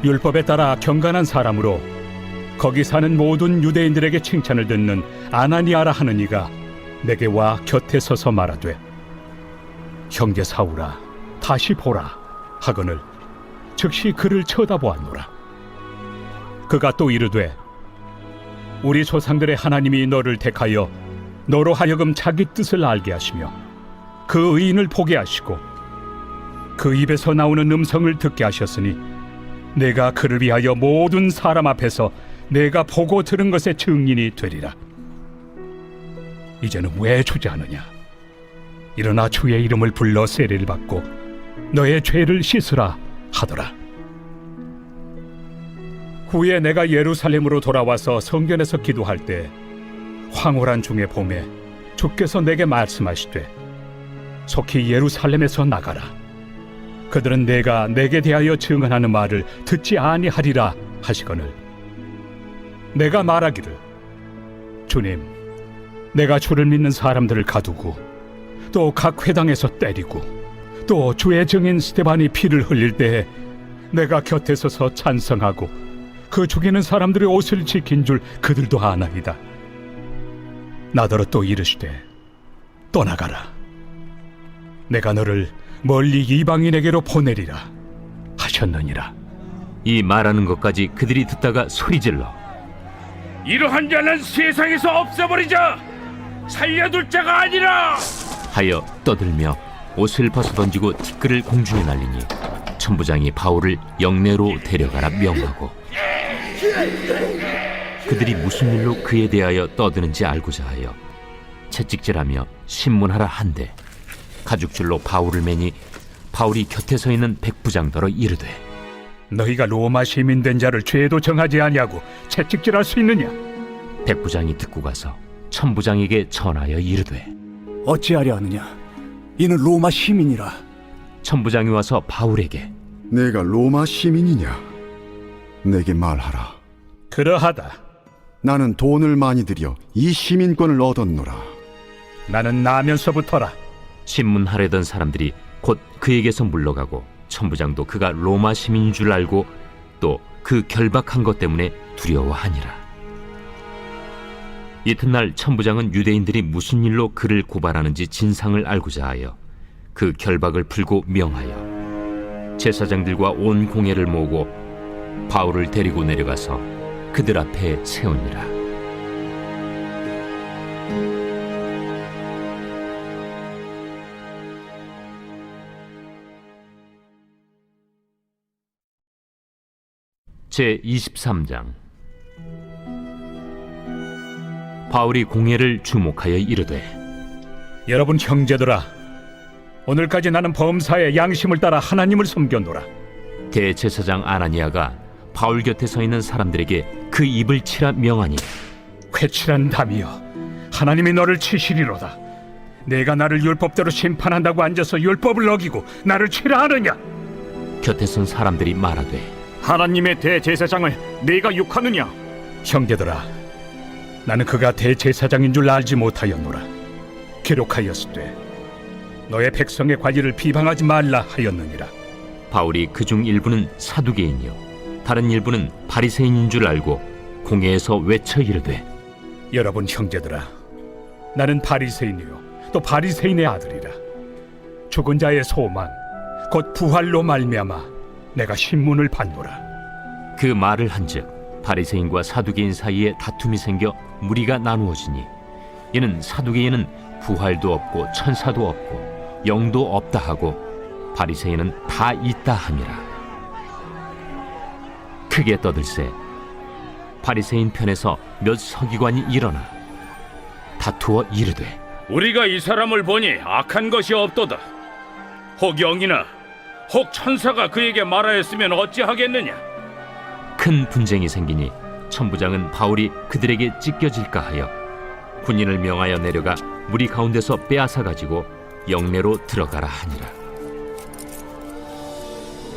율법에 따라 경건한 사람으로 거기 사는 모든 유대인들에게 칭찬을 듣는 아나니아라 하는 이가 내게 와 곁에 서서 말하되 형제 사울아 다시 보라 하거늘 즉시 그를 쳐다보았노라. 그가 또 이르되 우리 조상들의 하나님이 너를 택하여 너로 하여금 자기 뜻을 알게 하시며 그 의인을 보게 하시고 그 입에서 나오는 음성을 듣게 하셨으니 내가 그를 위하여 모든 사람 앞에서 내가 보고 들은 것의 증인이 되리라. 이제는 왜 주저하느냐? 일어나 주의 이름을 불러 세례를 받고 너의 죄를 씻으라 하더라. 후에 내가 예루살렘으로 돌아와서 성전에서 기도할 때 황홀한 중에 봄에 주께서 내게 말씀하시되 속히 예루살렘에서 나가라. 그들은 내가 내게 대하여 증언하는 말을 듣지 아니하리라 하시거늘 내가 말하기를 주님 내가 주를 믿는 사람들을 가두고 또 각 회당에서 때리고 또 주의 증인 스데반이 피를 흘릴 때에 내가 곁에 서서 찬성하고 그 죽이는 사람들의 옷을 지킨 줄 그들도 아나이다. 나더러 또 이르시되 떠나가라. 내가 너를 멀리 이방인에게로 보내리라 하셨느니라. 이 말하는 것까지 그들이 듣다가 소리질러 이러한 자는 세상에서 없애버리자. 살려둘 자가 아니라 하여 떠들며 옷을 벗어던지고 티끌을 공중에 날리니 천부장이 바울을 영내로 데려가라 명하고 그들이 무슨 일로 그에 대하여 떠드는지 알고자 하여 채찍질하며 신문하라 한데 가죽줄로 바울을 매니 바울이 곁에 서 있는 백부장더러 이르되 너희가 로마 시민 된 자를 죄도 정하지 아니하고 채찍질할 수 있느냐? 백부장이 듣고 가서 천부장에게 전하여 이르되 어찌하려 하느냐? 이는 로마 시민이라. 천부장이 와서 바울에게 내가 로마 시민이냐? 내게 말하라. 그러하다. 나는 돈을 많이 들여 이 시민권을 얻었노라. 나는 나면서부터라. 신문하려던 사람들이 곧 그에게서 물러가고 천부장도 그가 로마 시민인 줄 알고 또 그 결박한 것 때문에 두려워하니라. 이튿날 천부장은 유대인들이 무슨 일로 그를 고발하는지 진상을 알고자 하여 그 결박을 풀고 명하여 제사장들과 온 공회를 모으고 바울을 데리고 내려가서 그들 앞에 세우니라. 제23장 바울이 공회를 주목하여 이르되 여러분 형제들아 오늘까지 나는 범사의 양심을 따라 하나님을 섬겼노라. 대제사장 아나니아가 바울 곁에 서 있는 사람들에게 그 입을 치라 명하니 회칠한 담이여 하나님이 너를 치시리로다. 내가 나를 율법대로 심판한다고 앉아서 율법을 어기고 나를 치라 하느냐? 곁에 선 사람들이 말하되 하나님의 대제사장을 네가 욕하느냐? 형제들아 나는 그가 대제사장인 줄 알지 못하였노라. 기록하였으되 너의 백성의 관리를 비방하지 말라 하였느니라. 바울이 그중 일부는 사두개인이요 다른 일부는 바리새인인 줄 알고 공회에서 외쳐 이르되 여러분 형제들아 나는 바리새인이요 또 바리새인의 아들이라. 죽은 자의 소망 곧 부활로 말미암아 내가 신문을 받노라. 그 말을 한즉 바리새인과 사두개인 사이에 다툼이 생겨 무리가 나누어지니 이는 사두개인은 부활도 없고 천사도 없고 영도 없다 하고 바리새인은 다 있다 함이라. 크게 떠들세 바리새인 편에서 몇 서기관이 일어나 다투어 이르되 우리가 이 사람을 보니 악한 것이 없도다. 혹 영이나 혹 천사가 그에게 말하였으면 어찌하겠느냐. 큰 분쟁이 생기니 천부장은 바울이 그들에게 찢겨질까 하여 군인을 명하여 내려가 무리 가운데서 빼앗아 가지고 영내로 들어가라 하니라.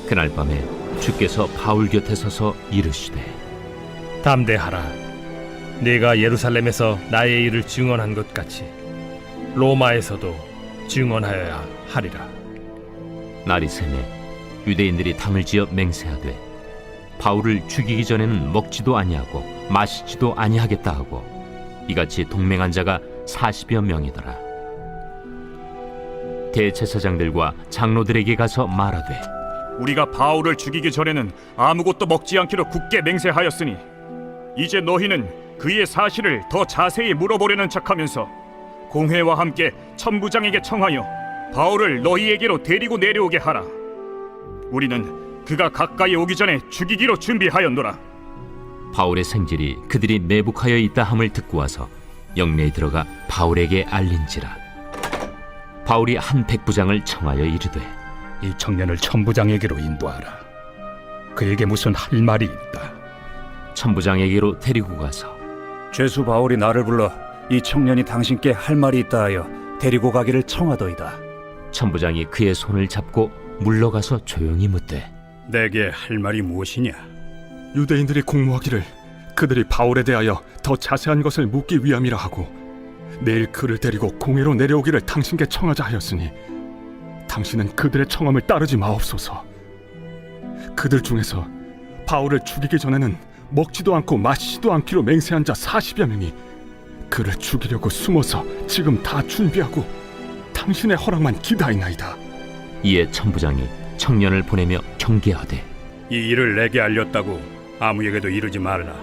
그날 밤에 주께서 바울 곁에 서서 이르시되 담대하라. 네가 예루살렘에서 나의 일을 증언한 것 같이 로마에서도 증언하여야 하리라. 날이 새매 유대인들이 당을 지어 맹세하되 바울을 죽이기 전에는 먹지도 아니하고 마시지도 아니하겠다 하고 이같이 동맹한 자가 40여 명이더라. 대제사장들과 장로들에게 가서 말하되 우리가 바울을 죽이기 전에는 아무것도 먹지 않기로 굳게 맹세하였으니 이제 너희는 그의 사실을 더 자세히 물어보려는 척하면서 공회와 함께 천부장에게 청하여 바울을 너희에게로 데리고 내려오게 하라. 우리는 그가 가까이 오기 전에 죽이기로 준비하였노라. 바울의 생질이 그들이 매복하여 있다 함을 듣고 와서 영내에 들어가 바울에게 알린지라. 바울이 한 백부장을 청하여 이르되 이 청년을 천부장에게로 인도하라. 그에게 무슨 할 말이 있다. 천부장에게로 데리고 가서 죄수 바울이 나를 불러 이 청년이 당신께 할 말이 있다 하여 데리고 가기를 청하더이다. 천부장이 그의 손을 잡고 물러가서 조용히 묻되 내게 할 말이 무엇이냐? 유대인들이 공모하기를 그들이 바울에 대하여 더 자세한 것을 묻기 위함이라 하고 내일 그를 데리고 공회로 내려오기를 당신께 청하자 하였으니 당신은 그들의 청함을 따르지 마옵소서. 그들 중에서 바울을 죽이기 전에는 먹지도 않고 마시지도 않기로 맹세한 자 40여 명이 그를 죽이려고 숨어서 지금 다 준비하고 당신의 허락만 기다리나이다. 이에 천부장이 청년을 보내며 경계하되 이 일을 내게 알렸다고 아무에게도 이르지 말라.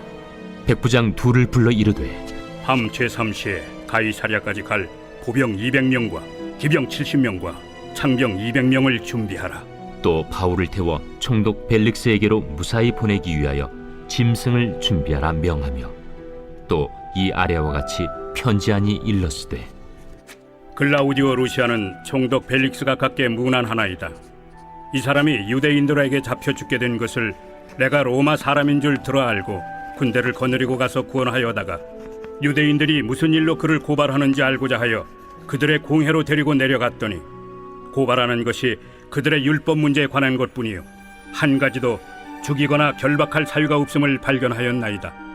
백부장 둘을 불러 이르되 함 제3시에 가이사랴까지 갈 보병 200명과 기병 70명과 창병 200명을 준비하라. 또 바울을 태워 총독 벨릭스에게로 무사히 보내기 위하여 짐승을 준비하라 명하며 또 이 아래와 같이 편지하니 일렀으되 글라우디오 루시아는 총독 벨릭스가 갖게 문안하나이다. 이 사람이 유대인들에게 잡혀 죽게 된 것을 내가 로마 사람인 줄 들어 알고 군대를 거느리고 가서 구원하여다가 유대인들이 무슨 일로 그를 고발하는지 알고자 하여 그들의 공회로 데리고 내려갔더니 고발하는 것이 그들의 율법 문제에 관한 것뿐이요 한 가지도 죽이거나 결박할 사유가 없음을 발견하였나이다.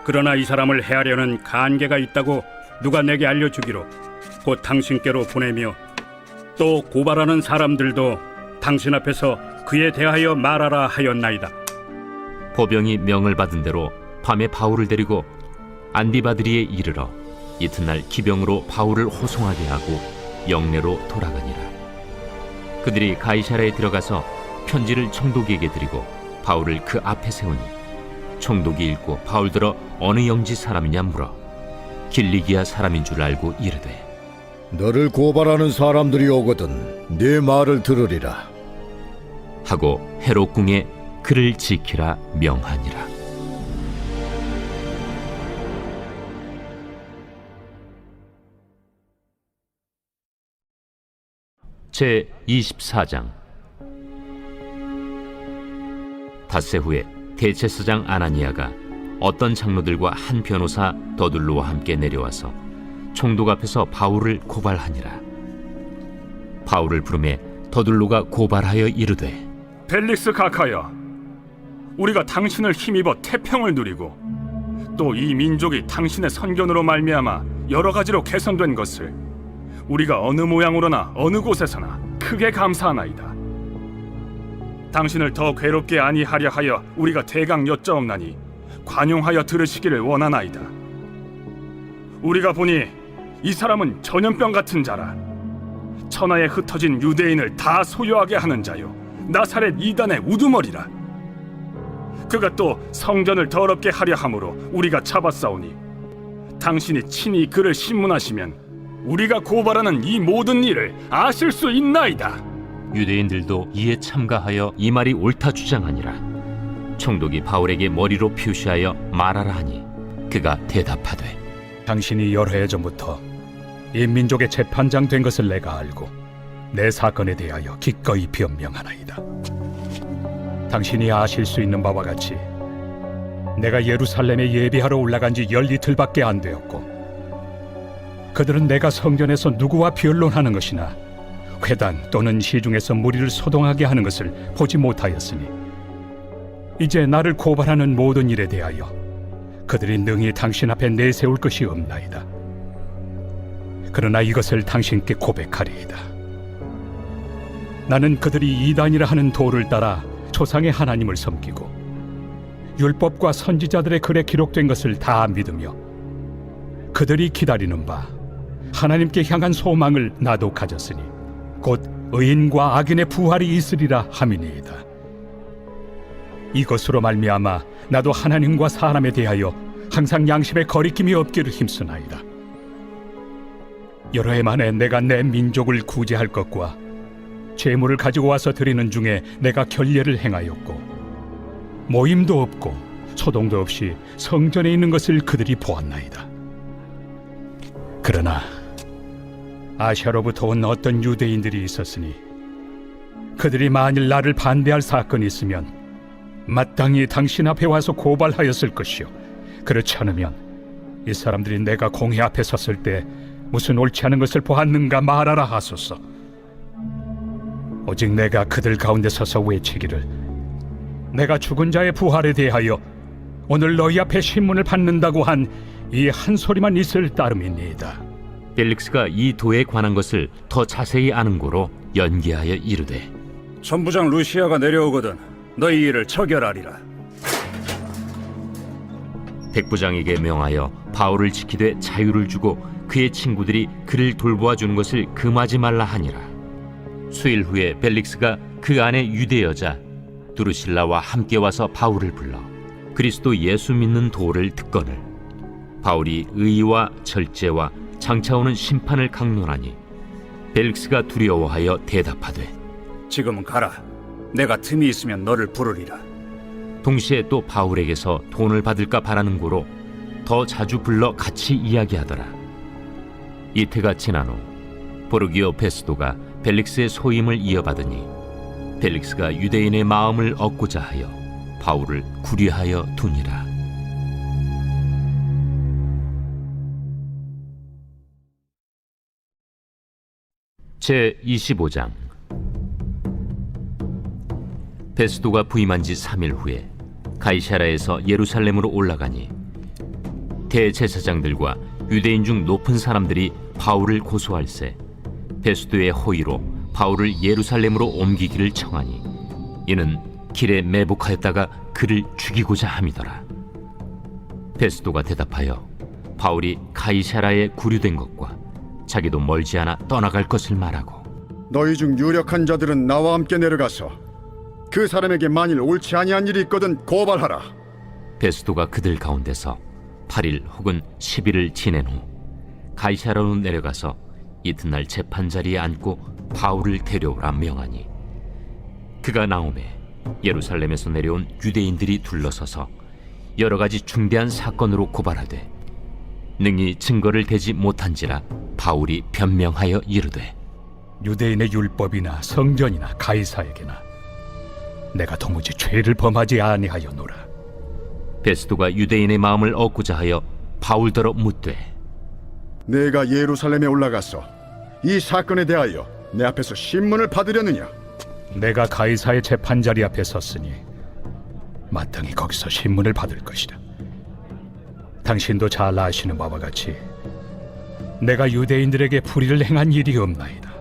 그러나 이 사람을 해하려는 간계가 있다고 누가 내게 알려주기로 곧 당신께로 보내며 또 고발하는 사람들도 당신 앞에서 그에 대하여 말하라 하였나이다. 보병이 명을 받은 대로 밤에 바울을 데리고 안디바드리에 이르러 이튿날 기병으로 바울을 호송하게 하고 영내로 돌아가니라. 그들이 가이사랴에 들어가서 편지를 총독에게 드리고 바울을 그 앞에 세우니 총독이 읽고 바울들어 어느 영지 사람이냐 물어 길리기아 사람인 줄 알고 이르되 너를 고발하는 사람들이 오거든 네 말을 들으리라 하고 헤롯 궁에 그를 지키라 명하니라. 제 24장. 닷새 후에 대제사장 아나니아가 어떤 장로들과 한 변호사 더둘로와 함께 내려와서 총독 앞에서 바울을 고발하니라. 바울을 부르매 더둘로가 고발하여 이르되 벨릭스 각하여, 우리가 당신을 힘입어 태평을 누리고 또 이 민족이 당신의 선견으로 말미암아 여러 가지로 개선된 것을 우리가 어느 모양으로나 어느 곳에서나 크게 감사하나이다. 당신을 더 괴롭게 아니하려 하여 우리가 대강 여짜옵나니 관용하여 들으시기를 원하나이다. 우리가 보니 이 사람은 전염병 같은 자라. 천하에 흩어진 유대인을 다 소유하게 하는 자요 나사렛 이단의 우두머리라. 그가 또 성전을 더럽게 하려 함으로 우리가 잡았사오니 당신이 친히 그를 신문하시면 우리가 고발하는 이 모든 일을 아실 수 있나이다. 유대인들도 이에 참가하여 이 말이 옳다 주장하니라. 총독이 바울에게 머리로 표시하여 말하라 하니 그가 대답하되 당신이 여러 해 전부터 이 민족의 재판장 된 것을 내가 알고 내 사건에 대하여 기꺼이 변명하나이다. 당신이 아실 수 있는 바와 같이 내가 예루살렘에 예비하러 올라간 지 10이틀밖에 안 되었고 그들은 내가 성전에서 누구와 변론하는 것이나 회당 또는 시중에서 무리를 소동하게 하는 것을 보지 못하였으니 이제 나를 고발하는 모든 일에 대하여 그들이 능히 당신 앞에 내세울 것이 없나이다. 그러나 이것을 당신께 고백하리이다. 나는 그들이 이단이라 하는 도를 따라 조상의 하나님을 섬기고 율법과 선지자들의 글에 기록된 것을 다 믿으며 그들이 기다리는 바 하나님께 향한 소망을 나도 가졌으니 곧 의인과 악인의 부활이 있으리라 함이니이다. 이것으로 말미암아 나도 하나님과 사람에 대하여 항상 양심에 거리낌이 없기를 힘쓰나이다. 여러 해 만에 내가 내 민족을 구제할 것과 재물을 가지고 와서 드리는 중에 내가 결례를 행하였고 모임도 없고 소동도 없이 성전에 있는 것을 그들이 보았나이다. 그러나 아시아로부터 온 어떤 유대인들이 있었으니 그들이 만일 나를 반대할 사건이 있으면 마땅히 당신 앞에 와서 고발하였을 것이요 그렇지 않으면 이 사람들이 내가 공회 앞에 섰을 때 무슨 옳지 않은 것을 보았는가 말하라 하소서. 오직 내가 그들 가운데 서서 외치기를 내가 죽은 자의 부활에 대하여 오늘 너희 앞에 신문을 받는다고 한 이 한 소리만 있을 따름이니이다. 벨릭스가 이 도에 관한 것을 더 자세히 아는 고로 연기하여 이르되 천부장 루시아가 내려오거든 너희 일을 처결하리라. 백부장에게 명하여 바울을 지키되 자유를 주고 그의 친구들이 그를 돌보아 주는 것을 금하지 말라 하니라. 수일 후에 벨릭스가 그 안에 유대 여자 두루실라와 함께 와서 바울을 불러 그리스도 예수 믿는 도를 듣거늘 바울이 의와 절제와 장차 오는 심판을 강론하니 벨릭스가 두려워하여 대답하되 지금은 가라. 내가 틈이 있으면 너를 부르리라. 동시에 또 바울에게서 돈을 받을까 바라는 고로 더 자주 불러 같이 이야기하더라. 이태가 지난 후 보르기오 페스도가 벨릭스의 소임을 이어받으니 벨릭스가 유대인의 마음을 얻고자 하여 바울을 구리하여 두니라. 제 25장. 베스도가 부임한 지 3일 후에 가이사라에서 예루살렘으로 올라가니 대제사장들과 유대인 중 높은 사람들이 바울을 고소할세 베스도의 호의로 바울을 예루살렘으로 옮기기를 청하니 이는 길에 매복하였다가 그를 죽이고자 함이더라. 베스도가 대답하여 바울이 가이사라에 구류된 것과 자기도 멀지 않아 떠나갈 것을 말하고 너희 중 유력한 자들은 나와 함께 내려가서 그 사람에게 만일 옳지 아니한 일이 있거든 고발하라. 베스도가 그들 가운데서 8일 혹은 10일을 지낸 후 가이사라로 내려가서 이튿날 재판 자리에 앉고 바울을 데려오라 명하니 그가 나오매 예루살렘에서 내려온 유대인들이 둘러서서 여러 가지 중대한 사건으로 고발하되 능히 증거를 대지 못한지라 바울이 변명하여 이르되 유대인의 율법이나 성전이나 가이사에게나 내가 도무지 죄를 범하지 아니하였노라. 베스도가 유대인의 마음을 얻고자 하여 바울더러 묻되 내가 예루살렘에 올라가서 이 사건에 대하여 내 앞에서 신문을 받으려느냐? 내가 가이사의 재판 자리 앞에 섰으니 마땅히 거기서 신문을 받을 것이다. 당신도 잘 아시는 바와 같이 내가 유대인들에게 불의를 행한 일이 없나이다.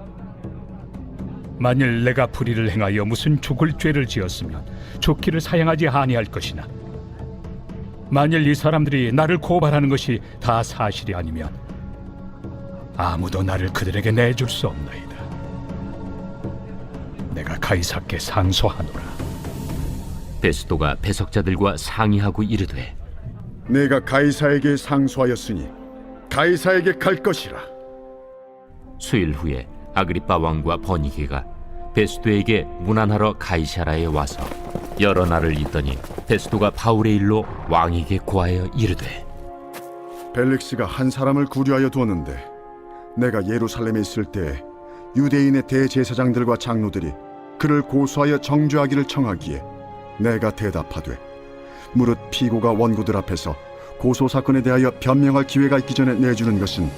만일 내가 불의를 행하여 무슨 죽을 죄를 지었으면 죽기를 사양하지 아니할 것이나 만일 이 사람들이 나를 고발하는 것이 다 사실이 아니면 아무도 나를 그들에게 내줄 수 없나이다. 내가 가이사께 상소하노라. 베스도가 배석자들과 상의하고 이르되 내가 가이사에게 상소하였으니 가이사에게 갈 것이라. 수일 후에 아그리빠 왕과 버니게가 베스도에게 문안하러 가이사라에 와서 여러 날을 있더니 베스도가 바울의 일로 왕에게 고하여 이르되 벨릭스가 한 사람을 구류하여 두었는데 내가 예루살렘에 있을 때 유대인의 대제사장들과 장로들이 그를 고소하여 정죄하기를 청하기에 내가 대답하되 무릇 피고가 원고들 앞에서 고소 사건에 대하여 변명할 기회가 있기 전에 내주는 것은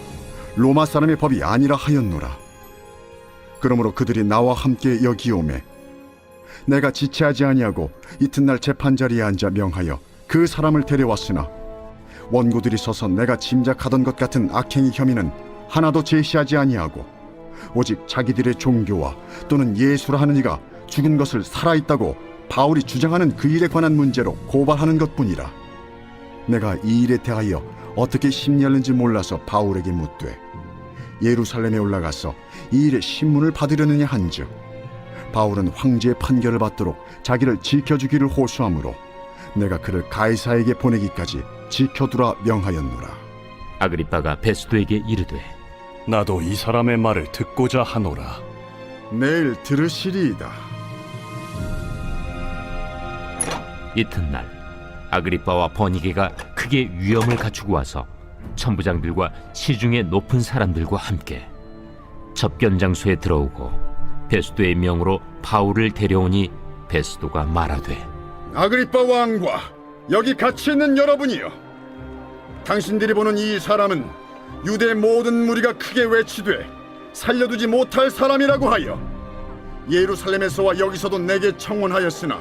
로마 사람의 법이 아니라 하였노라. 그러므로 그들이 나와 함께 여기 오매 내가 지체하지 아니하고 이튿날 재판자리에 앉아 명하여 그 사람을 데려왔으나 원고들이 서서 내가 짐작하던 것 같은 악행의 혐의는 하나도 제시하지 아니하고 오직 자기들의 종교와 또는 예수라 하는 이가 죽은 것을 살아있다고 바울이 주장하는 그 일에 관한 문제로 고발하는 것뿐이라. 내가 이 일에 대하여 어떻게 심리하는지 몰라서 바울에게 묻되 예루살렘에 올라가서 이 일의 신문을 받으려느냐 한즉 바울은 황제의 판결을 받도록 자기를 지켜주기를 호소하므로 내가 그를 가이사에게 보내기까지 지켜두라 명하였노라. 아그리빠가 베스도에게 이르되 나도 이 사람의 말을 듣고자 하노라. 내일 들으시리이다. 이튿날 아그리빠와 버니게가 크게 위엄을 갖추고 와서 천부장들과 시중의 높은 사람들과 함께 접견 장소에 들어오고 베스도의 명으로 바울을 데려오니 베스도가 말하되 아그리빠 왕과 여기 같이 있는 여러분이여, 당신들이 보는 이 사람은 유대 모든 무리가 크게 외치되 살려두지 못할 사람이라고 하여 예루살렘에서와 여기서도 내게 청원하였으나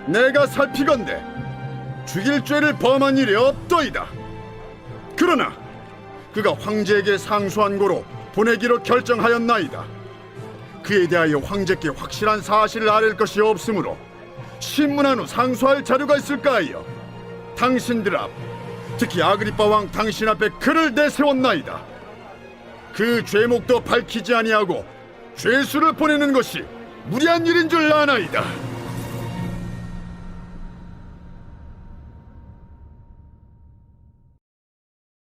내가 살피건대 죽일 죄를 범한 일이 없더이다. 그러나 그가 황제에게 상소한 고로 보내기로 결정하였나이다. 그에 대하여 황제께 확실한 사실을 아랠 것이 없으므로 신문한 후 상소할 자료가 있을까 하여 당신들 앞, 특히 아그리빠 왕 당신 앞에 그를 내세웠나이다. 그 죄목도 밝히지 아니하고 죄수를 보내는 것이 무리한 일인 줄 아나이다.